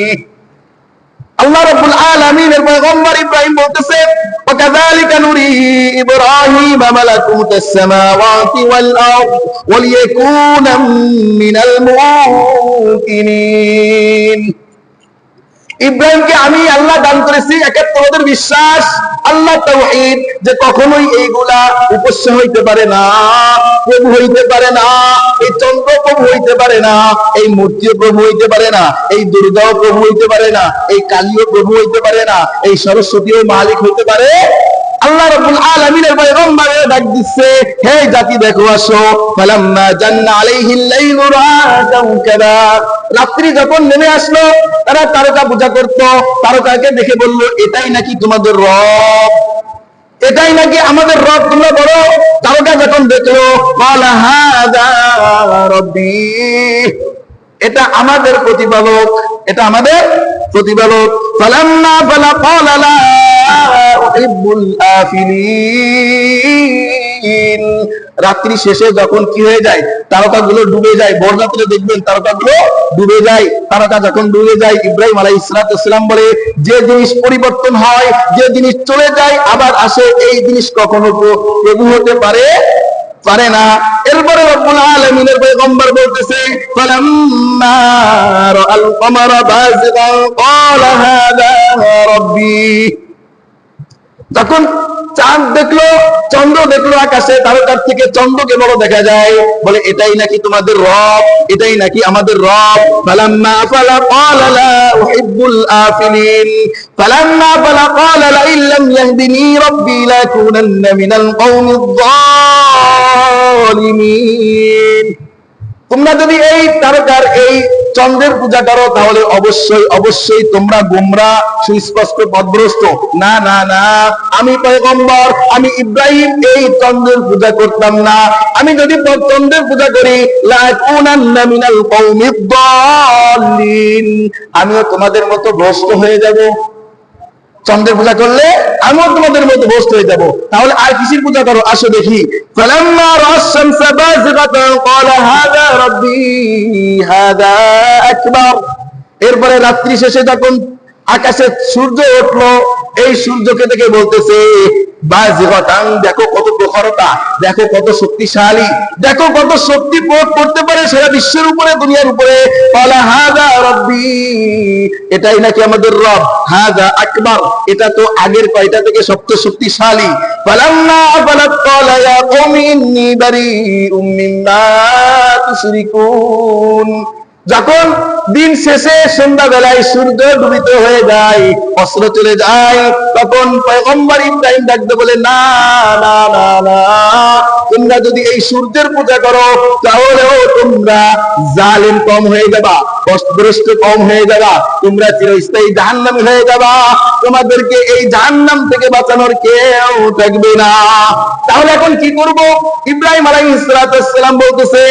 আল্লাহ রাব্বুল আলামিনের পয়গম্বর ইব্রাহিম বলতেছে, ওয়াকাযালিকা নুরি ইব্রাহিম মালাকুতাস সামাওয়াতি ওয়াল আরদ ওয়া লিয়াকুনা মিনাল মুকিনিন। ইব্রাহিমকে আমি আল্লাহ দান করেছি একাত্মবাদের বিশ্বাস, আল্লাহ তাওহীদ, যে কখনোই এইগুলা উপাস্য হইতে পারে না, প্রভু হইতে পারে না, এই চন্দ্র প্রভু হইতে পারে না, এই মূর্তিও প্রভু হইতে পারে না, এই দুর্গাও প্রভু হইতে পারে না, এই কালীও প্রভু হইতে পারে না, এই সরস্বতীও মালিক হইতে পারে। আল্লাহ রাব্বুল আলামিনের পয়গম্বরে ডাক দিচ্ছে, হে জাতি দেখো আসো, ফালাম্মা জান্না আলাইহিল লাইলু রাআ কাওকাবা, রাত্রি যখন নেমে আসলো তারা তারকা পূজা করত, তারকাকে দেখে বলল, এটাই নাকি তোমাদের রব, এটাই নাকি আমাদের রব, তোমরা বড়। তারকা যখন দেখলো, ক্বালা হাযা রাব্বী, এটা আমাদের প্রতিপালক, এটা আমাদের প্রতিপালক। ফালাম্মা ফালা ক্বালা লা উহিব্বুল আফিলিন, রাত্রি শেষে যখন কি হয়ে যায়, তারকাগুলো ডুবে যায়, ভোর রাত্রে দেখবেন তারকাগুলো ডুবে যায়। তারকা যখন ডুবে যায়, ইব্রাহিম আলাইহিস সালাম বলে, যে জিনিস পরিবর্তন হয়, যে জিনিস চলে যায় আবার আসে, এই জিনিস কখনো প্রভু হতে পারে না। এরপরে রব্বুল আলামিনের পয়গম্বর বলতেছে, ফালাম্মা রাআল কমারা বাযিগান ক্বালা হাযা রাব্বী, যখন চাঁদ দেখলো, চন্দ্র দেখলো আকাশে, তারকার থেকে চন্দ্রকে বড় দেখা যায়, বলে এটাই নাকি তোমাদের রব, এটাই নাকি আমাদের রব। ফালাম্মা ফালা ক্বালা লা উহিব্বুল আফিলিন, ফালাম্মা ফালা ক্বালা লা ইল্লাম ইয়াহদিনি রাব্বি লাকুনান্না মিনাল কওমিয যালিমিন। তোমরা যদি এই তারকার এই চন্দ্রের পূজা করো তাহলে অবশ্যই অবশ্যই তোমরা গোমরাহ, সুস্পষ্ট পথভ্রষ্ট। না না না, আমি পয়গম্বর, আমি ইব্রাহিম এই চন্দ্রের পূজা করতাম না। আমি যদি চন্দ্রের পূজা করি লাকুনান্না মিনাল কওমিদ দাল্লিন, আমিও তোমাদের মতো ভ্রষ্ট হয়ে যাব। চন্দ্রের পূজা করলে আমিও তোমাদের মতো ভ্রষ্ট হয়ে যাব। তাহলে আর কিসের পূজা করো? আসো দেখি। ফালাম্মা রা'আশ-শামসা বাযিগাতান ক্বালা হাযা রাব্বী হাযা আকবার। এরপরে রাত্রি শেষে যখন আকাশে সূর্য উঠলো, এই সূর্যকে দেখে বলতেছে বাযিগাতান, দেখো কত প্রখরতা, দেখো কত শক্তিশালী, দেখো কত শক্তি প্রয়োগ করতে পারে সারা বিশ্বের উপরে, দুনিয়ার উপরে। ক্বালা হাযা রাব্বী, এটাই নাকি আমাদের রব। হাযা আকবার, এটা তো আগের কয়টা থেকে সবচেয়ে শক্তিশালী। ফালাম্মা আফালাত ক্বালা ইয়া কওমি ইন্নী বারীউম মিম্মা তুশরিকুন। যখন দিন শেষে সন্ধ্যা বেলায় সূর্য ডুবিত হয়ে যায়, অস্ত্র চলে যায়, তখন পয়গম্বর ইব্রাহিম ডাকতে বলে না না না না, তোমরা যদি এই সূর্যের পূজা করো তাহলেও তোমরা জালেম কম হয়ে যাবা, পথভ্রষ্ট কম হয়ে যাবা, তোমরা চিরস্থায়ী জাহান্নামী হয়ে যাবা, তোমাদেরকে এই জাহান্নাম থেকে বাঁচানোর কেউ থাকবে না। তাহলে এখন কি করব? ইব্রাহিম আলাইহিস সালাম বলতেছে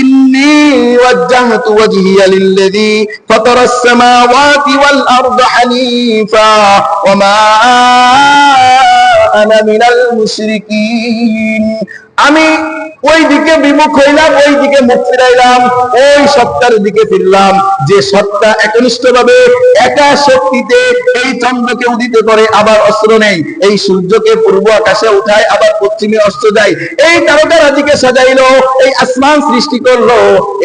ইন্নী ওয়াজ্জাহতু ওয়াজহিয়া লিল্লাযী ফাতারাস সামাওয়াতি ওয়াল আরদা হানিফা ওয়া মা আনা মিনাল মুশরিকিন। আমি ওই দিকে বিমুখ হইলাম, ওই দিকে মুখ ফিরাইলাম, ওই সত্তার দিকে ফিরলাম যে সত্তা একনিষ্ঠভাবে একা শক্তিতে এই চন্দ্রকে উদিত করে আবার অস্ত্র নেই, এই সূর্যকে পূর্ব আকাশে উঠায় আবার পশ্চিমে অস্ত্র যায়, এই তারকারাজিকে সাজাইলো, এই আসমান সৃষ্টি করলো,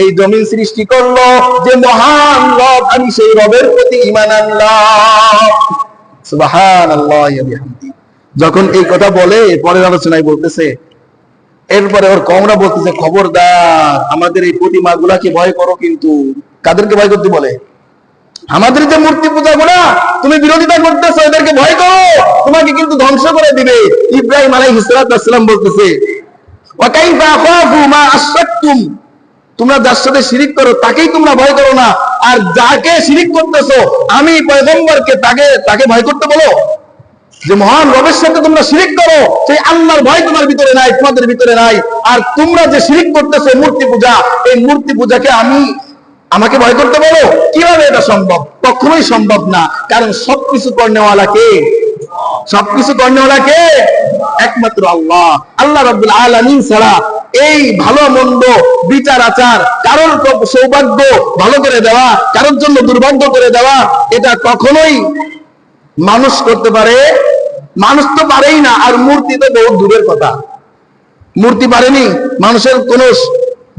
এই জমিন সৃষ্টি করলো, যে মহান রব, আমি সেই রবের প্রতি ঈমান আনলাম। সুবহানাল্লাহ ওয়া বিহামদি। যখন এই কথা বলে পরের আলোচনায় বলতেছে, এরপরে ওর কমরা বলতেছে খবরদার আমাদের এই প্রতিমা গুলাকে ভয় করো। কিন্তু কাদেরকে ভয় করতে বলে? আমাদের যে মূর্তি পূজা গুলা তুমি বিরোধিতা করতেছো, এদেরকে ভয় করো, তোমাকে কিন্তু ধ্বংস করে দিবে। ইব্রাহিম আলাইহিস সালাম বলতেছে ওয়া কাইফা আখাফু মা আশরাকতুম, তোমরা যার সাথে শিরিক করো তাকেই তোমরা ভয় করো না, আর যাকে শিরিক করতেছো আমি পয়গম্বরকে তাকে ভয় করতে বলো? যে মহান রবের সাথে তোমরা শিরিক করো, সেই আল্লাহর ভয় তোমার ভিতরে নাই, তোমাদের ভিতরে নাই। আর তোমরা যে শিরিক করতেছো মূর্তি পূজা, এই মূর্তি পূজাকে আমাকে ভয় করতে বলো? কিভাবে এটা সম্ভব? কখনোই সম্ভব না। কারণ সবকিছু করনেওয়ালা কে? সবকিছু করনেওয়ালা কে? একমাত্র আল্লাহ। আল্লাহ রাব্বুল আলামিন ছাড়া এই ভালো মন্দ বিচার আচার, কারোর সৌভাগ্য ভালো করে দেওয়া, কারোর জন্য দুর্ভাগ্য করে দেওয়া, এটা কখনোই মানুষ করতে পারে? মানুষ তো পারেই না। আর মূর্তি তো বহু দূরের কথা, মূর্তি পারেনি মানুষের কোন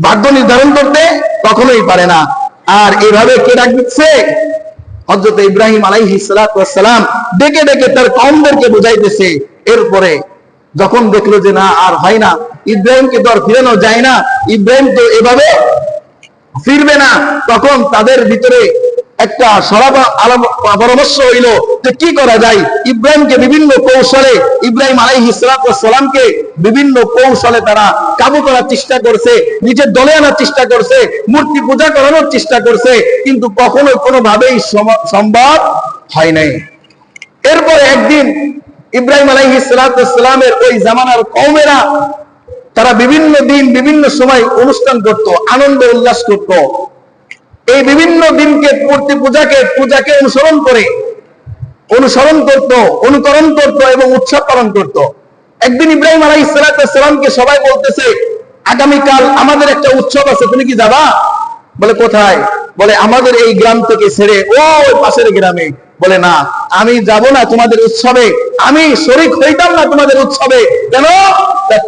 ভাগ্য নির্ধারণ করতে, কখনোই পারে না। আর এভাবে কে ডাক দিচ্ছে? হযরত ইব্রাহিম আলাইহিস সালাম ডেকে ডেকে তার কওমদেরকে বুঝাইতেছে। এরপরে যখন দেখলো যে না আর হয় না, ইব্রাহিমকে তো আর ফিরানো যায় না, ইব্রাহিম তো এভাবে ফিরবে না, তখন তাদের ভিতরে একটা পরামর্শ হইল যে কি করা যায়। ইব্রাহিমকে বিভিন্ন কৌশলে, ইব্রাহিম আলাইহিস সালামকে বিভিন্ন কৌশলে তারা কাবু করার চেষ্টা করছে, নিজের দলে আনার চেষ্টা করছে, মূর্তি পূজা করানোর চেষ্টা করছে, কিন্তু কখনো কোনোভাবেই সম্ভব হয় নাই। এরপরে একদিন ইব্রাহিম আলাইহিস সালামের ওই জামানার কওমেরা তারা বিভিন্ন দিন বিভিন্ন সময় অনুষ্ঠান করত, আনন্দ উল্লাস করত। এই বিভিন্ন দিনকে মূর্তি পূজাকে অনুসরণ করত, অনুকরণ করত এবং উৎসব পালন করত। একদিন ইব্রাহিম আলাইহিস সালামকে সবাই বলতেছে আগামীকাল আমাদের একটা উৎসব আছে, তুমি কি যাবা? বলে কোথায়? বলে আমাদের এই গ্রাম থেকে ছেড়ে ওই পাশের গ্রামে। বলে না, আমি যাব না তোমাদের উৎসবে, আমি শরীক হইতাম না তোমাদের উৎসবে। কেন?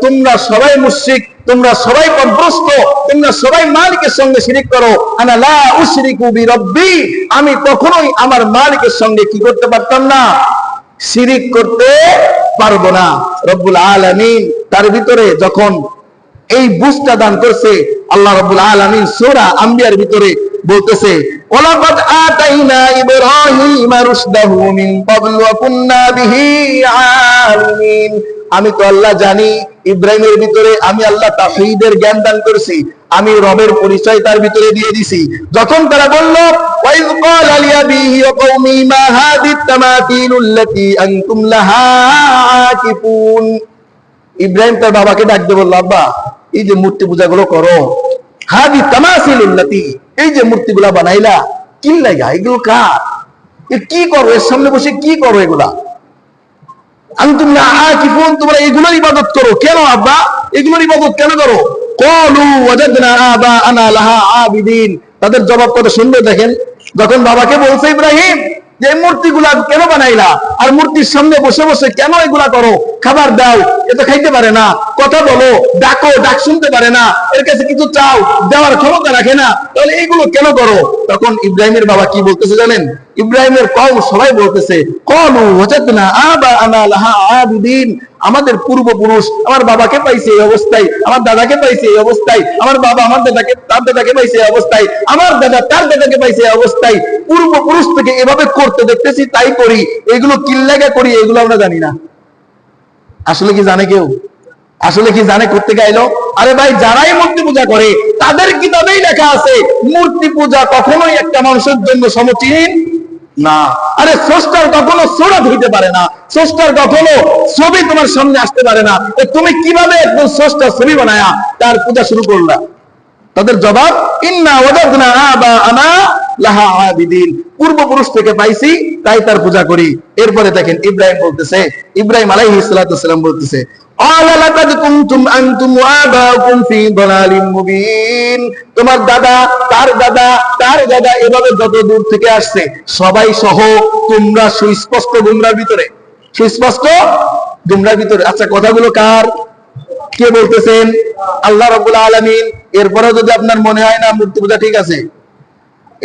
তোমরা সবাই মুশরিক, তোমরা সবাই পথভ্রষ্ট, তোমরা সবাই মালিকের সঙ্গে শিরিক করো। আনা লা উশরিকু বিরাব্বি, আমি কখনোই আমার মালিকের সঙ্গে কি করতে পারতাম না? শিরিক করতে পারবো না। রব্বুল আলামিন তার ভিতরে যখন এই বুঝটা দান করছে, আল্লাহ রাব্বুল আলামিন সূরা আম্বিয়ার ভিতরে বলতেছে ওয়ালাকাদ আতাইনা ইব্রাহিমা রুশদাহু মিন ক্বাবলু ওয়া কুননা বিহি আলিমিন। আমি তো আল্লাহ জানি ইব্রাহিমের ভিতরে আমি আল্লাহ তাওহীদের জ্ঞান দান করেছি, আমি রবের পরিচয় তার ভিতরে দিয়ে দিছি। যখন তারা বলল ওয়াইজ ক্বালা লিআবিহি ওয়া কওমি মা হাদিত তামাতিলুল্লাতী আনতুম লাহা আকিফুন, ইব্রাহিম তার বাবাকে ডাক দিয়ে বলল, আব্বা এই যে মূর্তি পূজাগুলো করো, হাদি তামাসিলুল্লাতী, এই যে মূর্তিগুলা বানাইলা কি লাগা, এগুলো কার, এ কি করো, এর সামনে বসে কি করো এগুলা, আনতুম লাহা আকিফুন, তোমরা এগুলোর ইবাদত করো কেন আব্বা, এগুলোর ইবাদত কেন করো? ক্বালু ওয়াজাদনা আবাআনা লাহা আবিদিন, তাদের জবাব কত সুন্দর দেখেন। যখন বাবাকে বলছে ইব্রাহিম যে মূর্তিগুলা কেন বানাইলা, আর মূর্তির সামনে বসে বসে কেন এগুলা করো, খাবার দাও, এ তো খাইতে পারে না, কথা বলো, ডাকো, ডাক শুনতে পারে না, এর কাছে কিছু চাও, দেওয়ার ক্ষমতা রাখে না, তাহলে এইগুলো কেন করো? তখন ইব্রাহিমের বাবা কি বলতেছে জানেন? ইব্রাহিমের কওম সবাই বলতেছে ক্বালু ওয়াজাদনা আবাআনা লাহা আবিদিন, আমাদের পূর্বপুরুষ আমার বাবাকে পাইছে এই অবস্থায়, আমার দাদাকে পাইছে এই অবস্থায়, আমার বাবা আমার দাদাকে তার দাদাকে পাইছে এই অবস্থায়, আমার দাদা তার দাদাকে পাইছে এই অবস্থায়, পূর্বপুরুষ থেকে এভাবে করতে দেখতেছি তাই করি, এগুলো কি লাগা করি এগুলো আমরা জানি না। আসলে কি জানে কেউ? আসলে কি জানে করতে গাইলো? আরে ভাই, যারাই মূর্তি পূজা করে তাদের কিতাবেই লেখা আছে মূর্তি পূজা কখনোই একটা মানুষের জন্য সমচীন না। আরে স্রষ্টার কখনো সুরাত হইতে পারে না, স্রষ্টার কখনো ছবি তোমার সামনে আসতে পারে না, তুমি কিভাবে একদম স্রষ্টার ছবি বানায়া তার পূজা শুরু করলা? তাদের জবাব ইন্না ওয়াজাদনা আবাআনা লাহা আবিদিন, পূর্বপুরুষ থেকে পাইছি তাই তার পূজা করি। এরপরে দেখেন ইব্রাহিম বলতেছে, ইব্রাহিম আলাইহিস সালাতু ওয়াস সালাম বলতেছে ক্বালা লাকাদ কুনতুম আনতুম ওয়া আবাউকুম ফি দালালিম মুবিন, তোমার দাদা তার দাদা তার দাদা এভাবে যত দূর থেকে আসছে সবাই সহ তোমরা সুস্পষ্ট গুমরার ভিতরে, সুস্পষ্ট গুমরার ভিতরে। আচ্ছা, কথাগুলো কার, কে বলতেছেন? আল্লাহ রাব্বুল আলামিন। এরপরেও যদি আপনার মনে হয় না মূর্তি পূজা ঠিক আছে,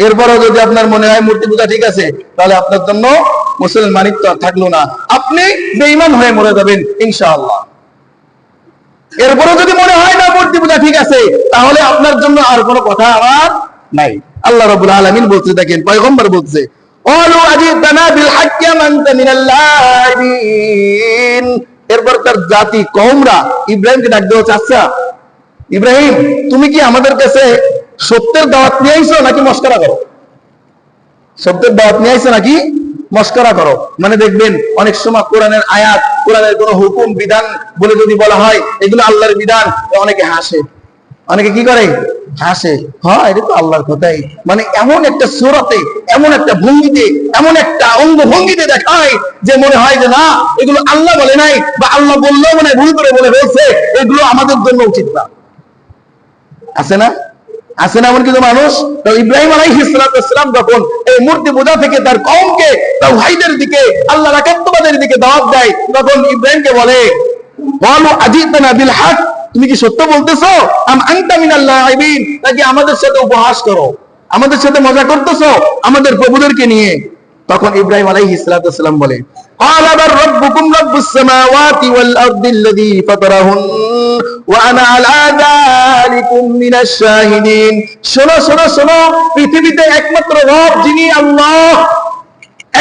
এরপরেও যদি আপনার মনে হয় মূর্তি পূজা ঠিক আছে, তাহলে আপনার জন্য মুসলমানিত্ব থাকলো না, আপনি বেঈমান হয়ে মরে যাবেন ইনশাআল্লাহ। এরপরেও যদি মনে হয় না মূর্তি পূজা ঠিক আছে, তাহলে আপনার জন্য আর কোনো কথা আমার নাই। আল্লাহ রাব্বুল আলামিন বলতে দেখেন, পয়গম্বর বলছে ক্বালু আজিতানা বিল হাক্কি আম আনতা মিনাল লাইবিন, এরপর তার জাতি কওমরা ইব্রাহিমকে ডাক দেওয়া, আচ্ছা ইব্রাহিম তুমি কি আমাদের কাছে সত্যের দাওয়াত নিয়ে আইছো নাকি মস্করা করো? সত্যের দাওয়াত নিয়ে আইছো নাকি মস্করা করো? মানে দেখবেন অনেক সময় কোরআনের আয়াত, কোরআনের কোন হুকুম বিধান বলে যদি বলা হয় এগুলো আল্লাহর বিধান, অনেকে হাসে, অনেকে কি করে হাসে, হ্যাঁ এটা তো আল্লাহর কথাই, মানে এমন একটা সূরাতে, এমন একটা ভঙ্গিতে, এমন একটা অঙ্গ ভঙ্গিতে দেখায় যে মনে হয় যে না এগুলো আল্লাহ বলে নাই, বা আল্লাহ বললেও মনে ভুল করে বলে হয়েছে, এগুলো আমাদের জন্য উচিত না। আছে না, আছে না এমন কিছু মানুষ? তো ইব্রাহিম আলাইহিস সালাম যখন এই মূর্তি পূজা থেকে তার কওমকে তাওহীদের দিকে, আল্লাহর একাত্মবাদের দিকে দাওয়াত দেয়, তখন ইব্রাহিমকে বলে ক্বালু আজিতানা বিল হক, তুমি কি সত্য বলতেছো, আম আনতা মিনাল লাইবিন, নাকি আমাদের সাথে উপহাস করো, আমাদের সাথে মজা করতেছো আমাদের প্রভুদেরকে নিয়ে? তখন ইব্রাহিম আলাইহিস সালাম বলে ক্বালা বার রাব্বুকুম রাব্বুস সামাওয়াতি ওয়াল আরদিল্লাযী ফাতারাহুন ওয়া আনা আলা যালিকুম মিনাশ শাহিদিন, শোনো শোনো শোনো, পৃথিবীতে একমাত্র রব যিনি আল্লাহ,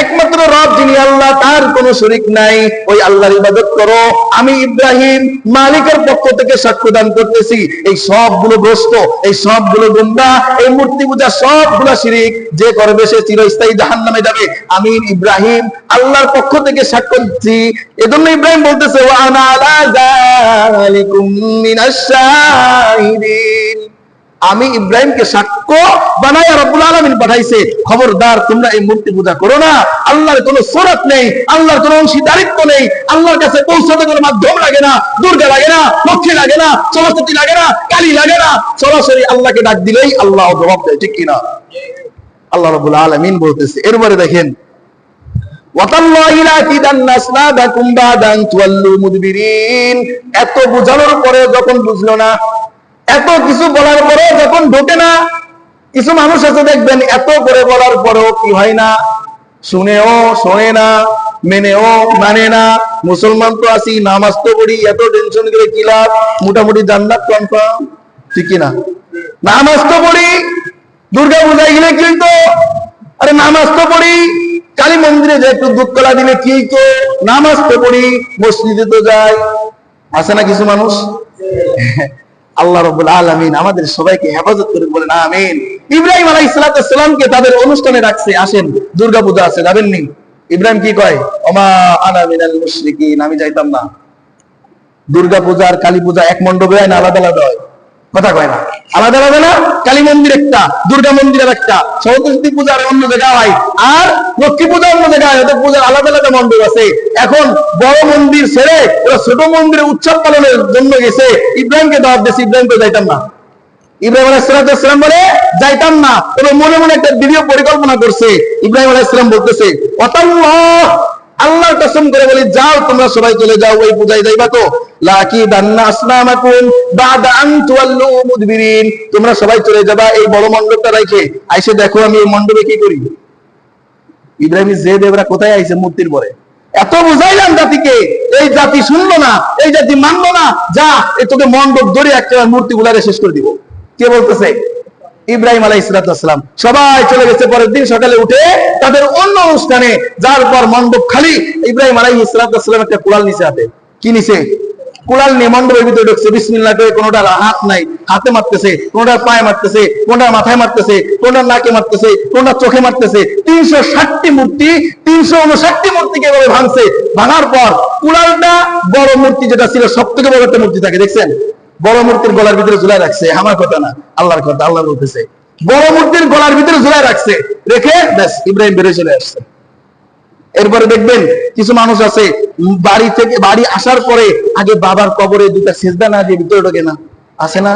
একমাত্র রব যিনি আল্লাহ, তার কোনো শরীক নাই, ওই আল্লাহর ইবাদত করো। আমি ইব্রাহিম মালিকের পক্ষ থেকে সাক্ষ্য দান করতেছি এই সবগুলো ভ্রষ্ট, এই সবগুলো গুমরাহ, এই মূর্তি পূজা সবগুলো শিরক, যে করবে সে চিরস্থায়ী জাহান্নামে যাবে। আমি ইব্রাহিম আল্লাহর পক্ষ থেকে সাক্ষ্য দিচ্ছি। এজন্য ইব্রাহিম বলতেছে ওয়া আনা আলা যালিকুম মিনাশ শাহিদিন, আমি ইব্রাহিমকে সাক্ষ্য বানায়া রব্বুল আলামিন পাঠাইছে, খবরদার তোমরা এই মূর্তি পূজা করো না। আল্লাহর কোনো সুরাত নেই, আল্লাহর কোনো অংশীদারিত্ব নেই, আল্লাহর কাছে পৌঁছাতে কোনো মাধ্যম লাগে না, দুর্গা লাগে না, লক্ষ্মী লাগে না, সরস্বতী লাগে না, কালী লাগে না, সরাসরি আল্লাহকে ডাক দিলেই আল্লাহ জবাব দেয়, ঠিক কিনা? আল্লাহ রাব্বুল আলামিন বলতেছে। এরপরে দেখেন ওয়াতাল্লাহি লা কিদান্না আসলাবাকুম বাদা আন তুওয়াল্লু মুদবিরিন, এত বুঝানোর পরে যখন বুঝলো না, এত কিছু বলার পরে যখন ঢোকে না, কিছু মানুষ আছে দেখবেন এত করে বলার পরেও কি হয় না, শুনেও শোনে না, মেনেও মানে না। মুসলমান তো আছি, নামাজ তো পড়ি, এত টেনশন করে কি লাভ, মোটামুটি জান্নাত কনফার্ম, ঠিক কিনা? নামাজ তো পড়ি, দুর্গা পূজায় গেলে কি তো, আরে নামাজ তো পড়ি, কালী মন্দিরে যে একটু দুধ কলা দিলে কি তো, নামাজ তো পড়ি, মসজিদে তো যাই, আছে না কিছু মানুষ? আল্লাহ রাব্বুল আলামিন আমাদের সবাইকে হেফাজত করে, বলেন আমিন। ইব্রাহিম আলাইহিস সালামকে তাদের অনুষ্ঠানে রাখছে, আসেন দুর্গা পূজা আছে, যাবেননি? ইব্রাহিম কি কয়? ওমা আনা মিনাল মুশরিকিন, আমি যাইতাম না। দুর্গা পূজা আর কালী পূজা এক মণ্ডপে হয় না আলাদা আলাদা হয়? কথা কয় না, আলাদা আলাদা না? কালী মন্দির একটা, দুর্গা মন্দিরের একটা, সরস্বতী পূজার অন্য জায়গায় হয়, আর লক্ষ্মী পূজা অন্য জায়গায় হয়। ওদের পূজার আলাদা আলাদা মণ্ডপ আছে। এখন বড় মন্দির ছেড়ে ওরা ছোট মন্দিরে উৎসব পালনের জন্য গেছে, ইব্রাহিমকে দাওয়াত দিয়েছে, ইব্রাহিমকে যাইতাম না। ইব্রাহিম আলাইহিস সালাম বলে যাইতাম না। তবে মনে মনে একটা ভিডিও পরিকল্পনা করছে। ইব্রাহিম আলাইহিস সালাম বলতেছে, ওয়াতাল্লাহ, আল্লাহর কসম করে বলি, যাও তোমরা সবাই চলে যাও, ওই পূজায় যাইবা তো। লাকিদান্না আসনামাকুম বাদা আন তুওয়াল্লু মুদবিরিন, তোমরা সবাই চলে যাবা এই বড় মণ্ডপটা রাখে, আইসে দেখো আমি এই মণ্ডপে কি করি। ইব্রাহিম যে দেবরা কোথায় আইছে? মূর্তির পরে। এত বুঝাইলাম জাতিকে, এই জাতি শুনলো না, এই জাতি মানলো না, যা এই তোকে মণ্ডপ ধরে একটা মূর্তি গুলারে শেষ করে দিব। কে বলতেছে? ইব্রাহিম আলাইহিস সালাম। সবাই চলে গেছে। পরের দিন সকালে উঠে তাদের অন্য অনুষ্ঠানে, যার পর মণ্ডপ খালি। ইব্রাহিম আলাইহিস সালাম একটা কুড়াল নিচে হাতে। কি নিচে? কুড়াল নিয়ে মণ্ডপের ভিতরে ঢুকছে, বিসমিল্লাহ করে। কোনোটার হাত নাই, হাতে মারতেছে, কোনোটার পায়ে মারতেছে, কোনোটার মাথায় মারতেছে, কোনোটার নাকে মারতেছে, কোনোটার চোখে মারতেছে। 360টি মূর্তি, 359টি মূর্তিকে এভাবে ভাঙছে। ভাঙার পর কুড়ালটা বড় মূর্তি যেটা ছিল, সব থেকে বড় একটা মূর্তি থাকে, দেখছেন? বড় মূর্তির গলার ভিতরে ঝুলাই রাখছে। আমার কথা না, আল্লাহর কথা। আল্লাহ বলতেছে বড় মূর্তির গলার ভিতরে ঝুলাই রাখছে, রেখে ব্যাস ইব্রাহিম বেরিয়ে চলে আসছে। এরপরে দেখবেন কিছু মানুষ আছে, বাড়ি আসার পরে আগে বাবার কবরে দুটা সিজদা না দিয়ে ভিতরে ঢোকে না, আছে না?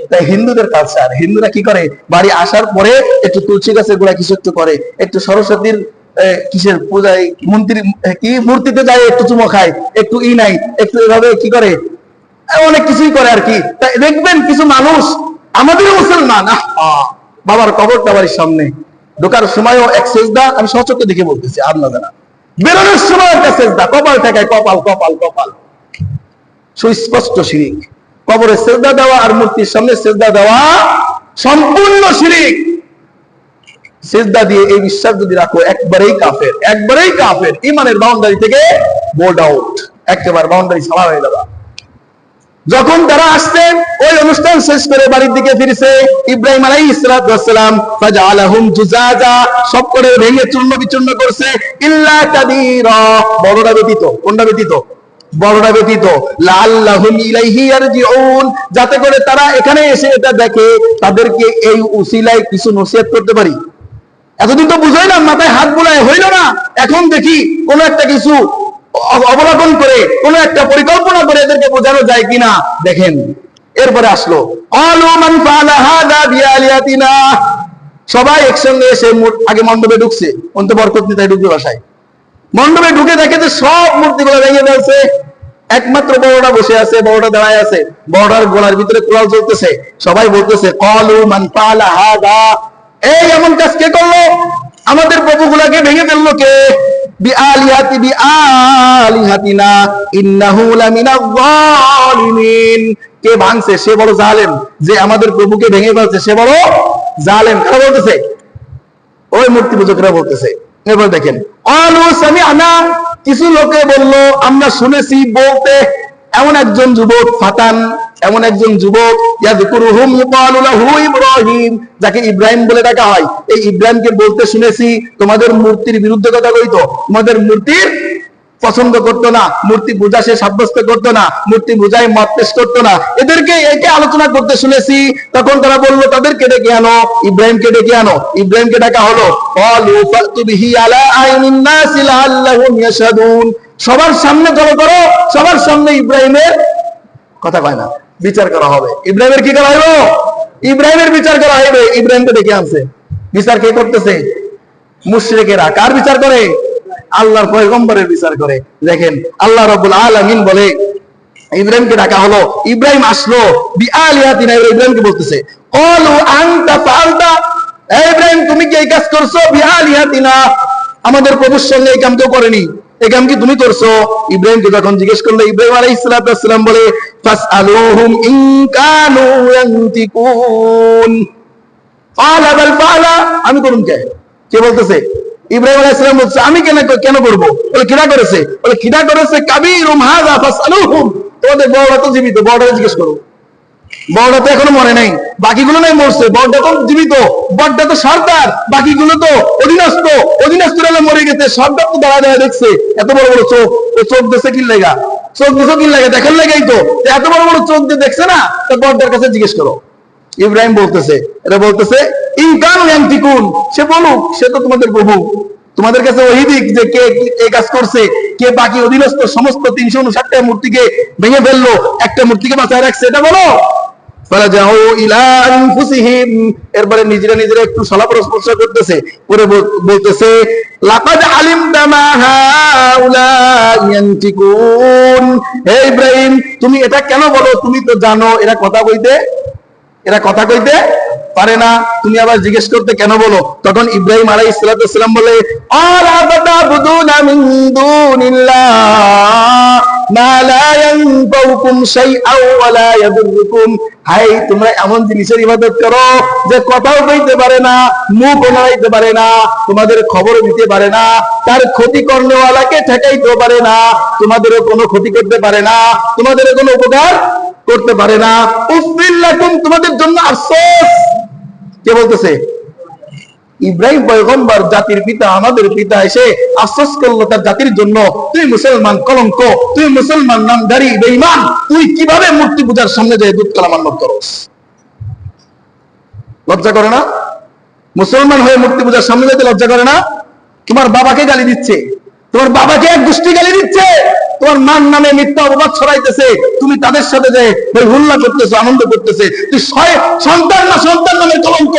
তাই হিন্দুদের কালচার, হিন্দুরা কি করে? বাড়ি আসার পরে একটু তুলসী গাছের গোড়া কিছু একটু করে, একটু সরস্বতীর কিসের পূজায় মূর্তিতে যায়, একটু চুমো খায়, একটু নাই, একটু এভাবে কি করে, অনেক কিছুই করে আর কি। তাই দেখবেন কিছু মানুষ, আমাদের মুসলমান, বাবার কবরটা বাড়ির সামনে, ঢোকার সময়ও এক সেজদা, আমি সচক্ষে দেখে বলতেছি, আর না জানা, বেরোনোর সময় একটা সেজদা, কপাল ঠেকায়, কপাল কপাল কপাল, সুস্পষ্ট শিরিক। কবরে সেজদা দেওয়া আর মূর্তির সামনে সেজদা দেওয়া সম্পূর্ণ শিরিক। সেজদা দিয়ে এই বিশ্বাস যদি রাখো, একবারেই কাফের, একবারেই কাফের, ইমানের বাউন্ডারি থেকে বোর্ড আউট, একেবারে বাউন্ডারি ছাড়া হয়ে যাবে। যখন তারা আসতেন, ওই অনুষ্ঠান শেষ করে বাড়ির দিকে ফিরেছে, ইব্রাহিম আলাইহিস সালাম ফাজআলাহুম জুজাজা, সব করে ভেঙে চূর্ণ বিচূর্ণ করছে, ইল্লা কাবীরা, বড়টা ব্যতীত। কোনটা ব্যতীত? বড়টা ব্যতীত। লাআল্লাহুম ইলাইহি ইয়ারজিউন, যাতে করে তারা এখানে এসে এটা দেখে, তাদেরকে এই উসিলায় কিছু নসিহত করতে পারি। এতদিন তো বুঝাইলাম, মাথায় হাত বুলায় হইল না, এখন দেখি কোন একটা কিছু অবলম্বন করে, কোন একটা পরিকল্পনা করে এদেরকে বোঝানো যায় কিনা। দেখেন এরপরে আসলো, ক্বালু মান ফাআলা হাযা বিআলিয়াতিনা, সবাই একসঙ্গে এসে আগে মণ্ডপে ঢুকছে, অন্ত বরকত নিতে ঢুকবে বাসায়। মণ্ডপে ঢুকে দেখে যে সব মূর্তিগুলো ভেঙে ফেলছে, একমাত্র বড়টা বসে আছে, বড়টা দাঁড়ায় আছে, বড়টার গলার ভিতরে কুড়াল চলতেছে। সবাই বলতেছে, ক্বালু মান ফাআলা হাযা, এই এমন কাজ কে করলো? আমাদের প্রভুগুলাকে ভেঙে ফেললো কে? বিআলিহাতিনা ইন্নাহু লামিনাজ জালিমিন, কে ভাঙছে? সে বড় জালেম। যে আমাদের প্রভুকে ভেঙে ফেলছে সে বড় জালেম। কারা বলতেছে? ওই মূর্তি পূজকরা বলতেছে। এবার দেখেন, ক্বালু সামি'না, কিছু লোকে বলল আমরা শুনেছি বলতে, এমন একজন যুবক, ফাতান, এমন একজন যুবক, ইয়াযকুরুহুম ইউকালু লাহু ইব্রাহিম, যাকে ইব্রাহিম বলে ডাকা হয়, এই ইব্রাহিমকে বলতে শুনেছি তোমাদের মূর্তির বিরুদ্ধে কথা কইতো, তোমাদের মূর্তির পছন্দ করতো না, মূর্তি পূজা সে সাব্যস্ত করতো না, মূর্তি পূজায় মত পেশ করতো না, এদেরকে একে আলোচনা করতে শুনেছি। তখন তারা বললো তাদেরকে ডেকে আনো, ইব্রাহিমকে ডেকে আনো। ইব্রাহিমকে ডাকা হলো, ক্বালু ফাতু বিহি আলা আইনিন নাসি লাআল্লাহুম ইয়াশহাদুন, সবার সামনে জড়ো করো, সবার সামনে ইব্রাহিমের কথা কয় না, বিচার করা হবে। ইব্রাহিমের কি করা হলো? ইব্রাহিমের বিচার করা হবে। ইব্রাহিমকে ডেকে আনছে। বিচার কে করতেছে? মুশরিকেরা। কার বিচার করে? আল্লাহর পয়গম্বরের বিচার করে। দেখেন আল্লাহ রাব্বুল আলামিন বলে, ইব্রাহিমকে ডাকা হলো, ইব্রাহিম আসলো, বিআলিয়াতিনা, ইব্রাহিমকে বলতেছে, ক্বালু আনতা ফাআলতা, এই ইব্রাহিম তুমি কি এই কাজ করছো? বিআলিয়াতিনা, আমাদের প্রভুর সঙ্গে এই কাম কেউ করেনি, এই কাম কি তুমি করছো? ইব্রাহিমকে যখন জিজ্ঞেস করলো, ইব্রাহিম আলাইহিস সালাম বলে, ফাসআলুহুম ইন কানু ইয়ানতিকুন, ক্বালা বাল ফাআলা, আমি করুন কে? কে বলতেছে? ইব্রাহিম আলাইহিস সালাম বলছে, আমি কেন করব? বলে কিনা করেছে? বলে কিনা করেছে কাবীরুম হাযা ফাসআলুহুম, তোমাদের বড়রা তো জীবিত, বড়রা জিজ্ঞেস করো। বড়টা তো এখনো মরে নাই, বাকিগুলো নাই মরছে। বড়টা তো জীবিত, বড়টা তো সরকার, বাকিগুলো তো অধীনস্থ। অধীনস্থরা মরে গেছে, সরকার তো দাঁড়া দাঁড়া দেখছে। এত বড় বড় চোখ, ও চোখ দেখছে কি লাগা? চোখ দিছো কি লাগে? দেখার লাগাই তো। এত বড় বড় চোখ দিয়ে দেখছে না, তো বড়টার কাছে জিজ্ঞেস করো। ইব্রাহিম বলতেছে, এরা বলতেছে ইনকান ইয়ান্তিকুন, সে বলুক, সে তো তোমাদের প্রভু। তোমাদের কাছে ওহী দিক যে কে এই কাজ করছে, কে বাকি অধীনস্থ সমস্ত 359টা মূর্তিকে ভেঙে ফেললো, একটা মূর্তিকে বাঁচায় রাখছে, এটা বলো। ফারাজাউ ইলা আনফুসিহিম, এরপরে নিজেরা নিজেরা একটু সলা প্রস্পর্শ করতেছে, পরে বলতেছে লাকাদ আলিমতা মা হাউলা ইয়ান্তিকুন, হে ইব্রাহিম তুমি এটা কেন বলো? তুমি তো জানো এরা কথা কইতে পারে না, তুমি আবার জিজ্ঞেস করতে কেন বলো? তখন ইব্রাহিম আলাইহিস সালাম বলে আরাবাতাবুদুনা মিন দুনিল্লাহ মা লা ইয়ানফাউকুম শাইআন ওয়া লা ইয়াদুররুকুম, হাই তোমরা এমন জিনিসের ইবাদত করো যে কথাও কইতে পারে না, মুখও নাড়াইতে পারে না, তোমাদের খবর দিতে পারে না, তার ক্ষতি করনেওয়ালাকে ঠেকাইতেও পারে না, তোমাদেরও কোনো ক্ষতি করতে পারে না, তোমাদেরও কোনো উপকার করতে পারে না। উফিল লাকুম, তোমাদের জন্য আফসোস। কে বলতেছে? ইব্রাহিম পয়গম্বর, জাতির পিতা, আমাদের পিতা, এসে আফসোস করলো তার জাতির জন্য। তুই মুসলমান কলঙ্ক, তুই মুসলমান নামধারী বেঈমান, তুই কিভাবে মূর্তি পূজার সামনে যায় দুধ কালাম করস? লজ্জা করে না? মুসলমান হয়ে মূর্তি পূজার সামনে যেতে লজ্জা করে না? তোমার বাবাকে গালি দিচ্ছে, তোমার বাবাকে এক গোষ্ঠী গালি দিচ্ছে, তোমার মান নামে মিথ্যা অপবাদ ছড়াইতেছে, তুমি তাদের সাথে যে হুল্লা করতেছো, আনন্দ করতেছে। তুই সন্তান না, সন্তান নামের কলঙ্ক।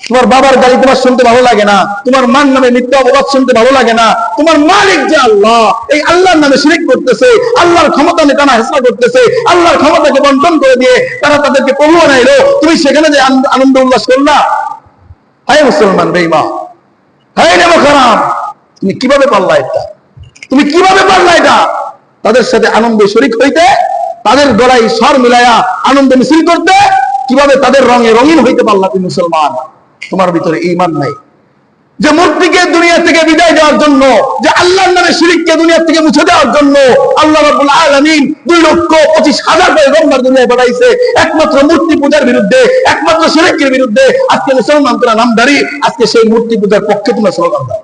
তোমার বাবার গালি তোমার শুনতে ভালো লাগে না, তোমার মান নামে মিথ্যা অপবাদ শুনতে ভালো লাগে না। তোমার মালিক যে আল্লাহ, এই আল্লাহর নামে শিরক করতেছে, আল্লাহর ক্ষমতা নিয়ে টানা হেসরা করতেছে, আল্লাহর ক্ষমতাকে বন্টন করে দিয়ে তারা তাদেরকে প্রভু বানাইলো, তুমি সেখানে যে আনন্দ উল্লাস করলা? হায় মুসলমান বেঈমান, হায় নেমো খারাপ, তুমি কিভাবে পারলা এটা? তুমি কিভাবে পারলা এটা? তাদের সাথে আনন্দ শরীক হইতে, তাদের গলায় স্বর মিলায়া আনন্দ মিছিল করতে, কিভাবে তাদের রঙে রঙিন হইতে পারলা? তুমি মুসলমান, তোমার ভিতরে ঈমান নাই। যে মূর্তিকে দুনিয়া থেকে বিদায় দেওয়ার জন্য, যে আল্লাহর নামে শিরককে দুনিয়া থেকে মুছে দেওয়ার জন্য আল্লাহ রাব্বুল আলামিন 2,25,000 পয়গম্বর দুনিয়ায় পাঠাইছে একমাত্র মূর্তি পূজার বিরুদ্ধে, একমাত্র শিরকের বিরুদ্ধে। আজকে মুসলমান তোরা নামধারী, আজকে সেই মূর্তি পূজার পক্ষে তোমরা স্লোগান দাও,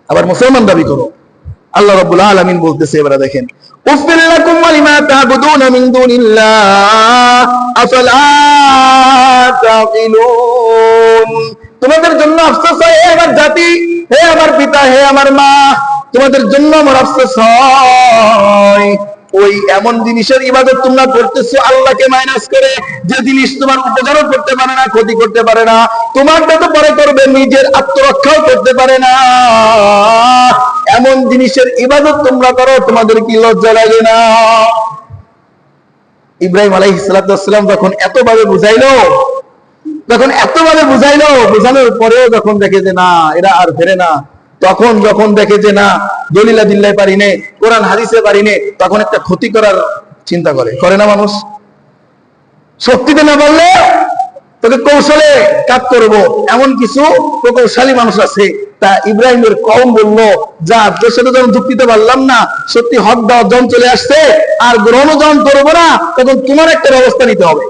আবার মুসলমান দাবি করো। আল্লাহ রাব্বুল আলামিন বলতেছে, এবারে দেখেন, উফিল লাকুম ওয়া লিমা তা'বুদুনা মিন দুনিল্লাহ আফালা তাকিলুন, তোমাদের জন্য আফসোস হয় হে আমার জাতি, হে আমার পিতা, হে আমার মা, তোমাদের জন্য আমার আফসোস হয়। ওই এমন জিনিসের ইবাদত তোমরা করতেছো আল্লাহকে মাইনাস করে, যে জিনিস তোমার উপকারও করতে পারে না, ক্ষতি করতে পারে না, তোমারটা তো পরে করবে, নিজের আত্মরক্ষাও করতে পারে না, এমন জিনিসের ইবাদত তোমরা করো, তোমাদের কি লজ্জা লাগে না? ইব্রাহিম আলাইহিস সালাম যখন এতভাবে বুঝাইলো, বোঝানোর পরেও যখন দেখে যে না, এরা আর ফেরে না, তখন যখন দেখে যে না, দলিলা দিল্লায় পারি নে, কোরআন হাদিসে পারি নে, তখন একটা ক্ষতি করার চিন্তা করে না মানুষ? শক্তিতে না বললে তোকে কৌশলে কাজ করবো, এমন কিছু প্রকৌশলী মানুষ আছে। তা ইব্রাহিমের কওম বললো, যা তোর সাথে যখন যুক্তিতে পারলাম না, সত্যি হক দেওয়ার জন চলে আসছে, আর গ্রহণ যখন করবো না, তখন তোমার একটা ব্যবস্থা নিতে হবে।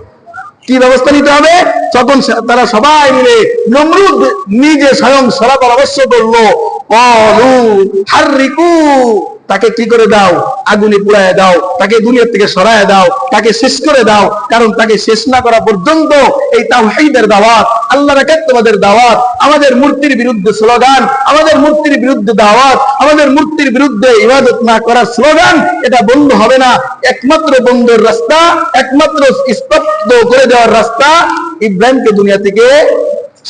কি ব্যবস্থা নিতে হবে? তখন তারা সবাই মিলে, নমরুদ নিজে স্বয়ং সরা পরামর্শ করলো, ক্বালু হাররিকু, তাকে কি করে দাও, আগুনে পুড়ায় দাও, তাকে দুনিয়া থেকে সরায় দাও, তাকে শেষ করে দাও। কারণ তাকে শেষ না করা পর্যন্ত এই তাওহীদের দাওয়াত, আল্লাহর একাত্মবাদের দাওয়াত, আমাদের মূর্তির বিরুদ্ধে স্লোগান, আমাদের মূর্তির বিরুদ্ধে দাওয়াত, আমাদের মূর্তির বিরুদ্ধে ইবাদত না করার স্লোগান, এটা বন্ধ হবে না। একমাত্র বন্ধের রাস্তা, একমাত্র স্তব্ধ করে দেওয়ার রাস্তা, ইব্রাহিমকে দুনিয়া থেকে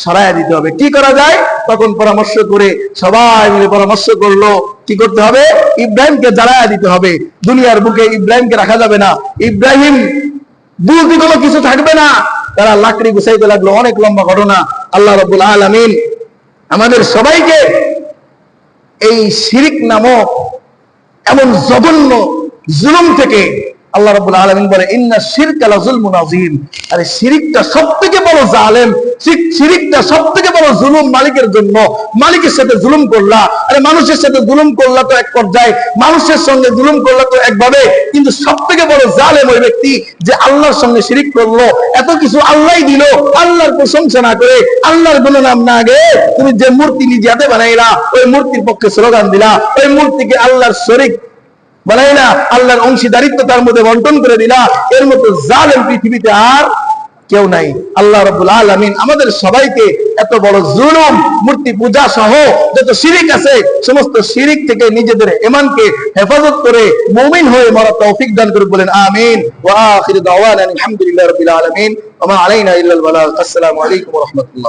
সরাইয়া দিতে হবে। কি করা যায়? তখন পরামর্শ করে সবাই মিলে পরামর্শ করলো, কি করতে হবে? ইব্রাহিমকে জ্বালায়া দিতে হবে। দুনিয়ার বুকে ইব্রাহিমকে রাখা যাবে না, ইব্রাহিম বুঝতে কোনো কিছু থাকবে না। তারা লাকড়ি গুছাইতে লাগলো, অনেক লম্বা ঘটনা। আল্লাহ রাব্বুল আলামিন আমাদের সবাইকে এই শিরিক নামক এমন জঘন্য জুলুম থেকে আল্লাহ রাব্বুল আলামিন বলে ইন্না শিরকা লাযুলমুন আযীম। আরে শিরকটা সবথেকে বড় জালেম, শিরকটা সবথেকে বড় জুলুম মালিকের জন্য। মালিকের সাথে জুলুম করলা, আরে মানুষের সাথে জুলুম করলা তো এক পর্যায়ে, মানুষের সঙ্গে জুলুম করলা তো একভাবে, কিন্তু সবথেকে বড় জালেম ওই ব্যক্তি যে আল্লাহর সঙ্গে শিরক করলো। এত কিছু আল্লাহই দিল, আল্লাহর প্রশংসা না করে, আল্লাহর গুণনাম না গে তুমি যে মূর্তি নিজে হাতে বানাইলা, ওই মূর্তির পক্ষে স্লোগান দিলা, ওই মূর্তিকে আল্লাহর শরীক বানাই না, আল্লাহর অংশীদারিত্ব তার মধ্যে বন্টন করে দিলা। এর মতো জালেম পৃথিবীতে আর কেউ নাই। আল্লাহ রাব্বুল আলামিন আমাদের সবাইকে এত বড় জুলুম, মূর্তি পূজা সহ যত শিরিক আছে, সমস্ত শিরিক থেকে নিজেদের ঈমানকে হেফাজত করে মুমিন হয়ে মরার তৌফিক দান করুন, বলেন আমিন। ওয়া আখিরু দাওয়ানা আলহামদুলিল্লাহি রাব্বিল আলামিন ওয়া মা আলাইনা ইল্লাল বালাগ। আসসালামু আলাইকুম ওয়া রাহমাতুল্লাহ।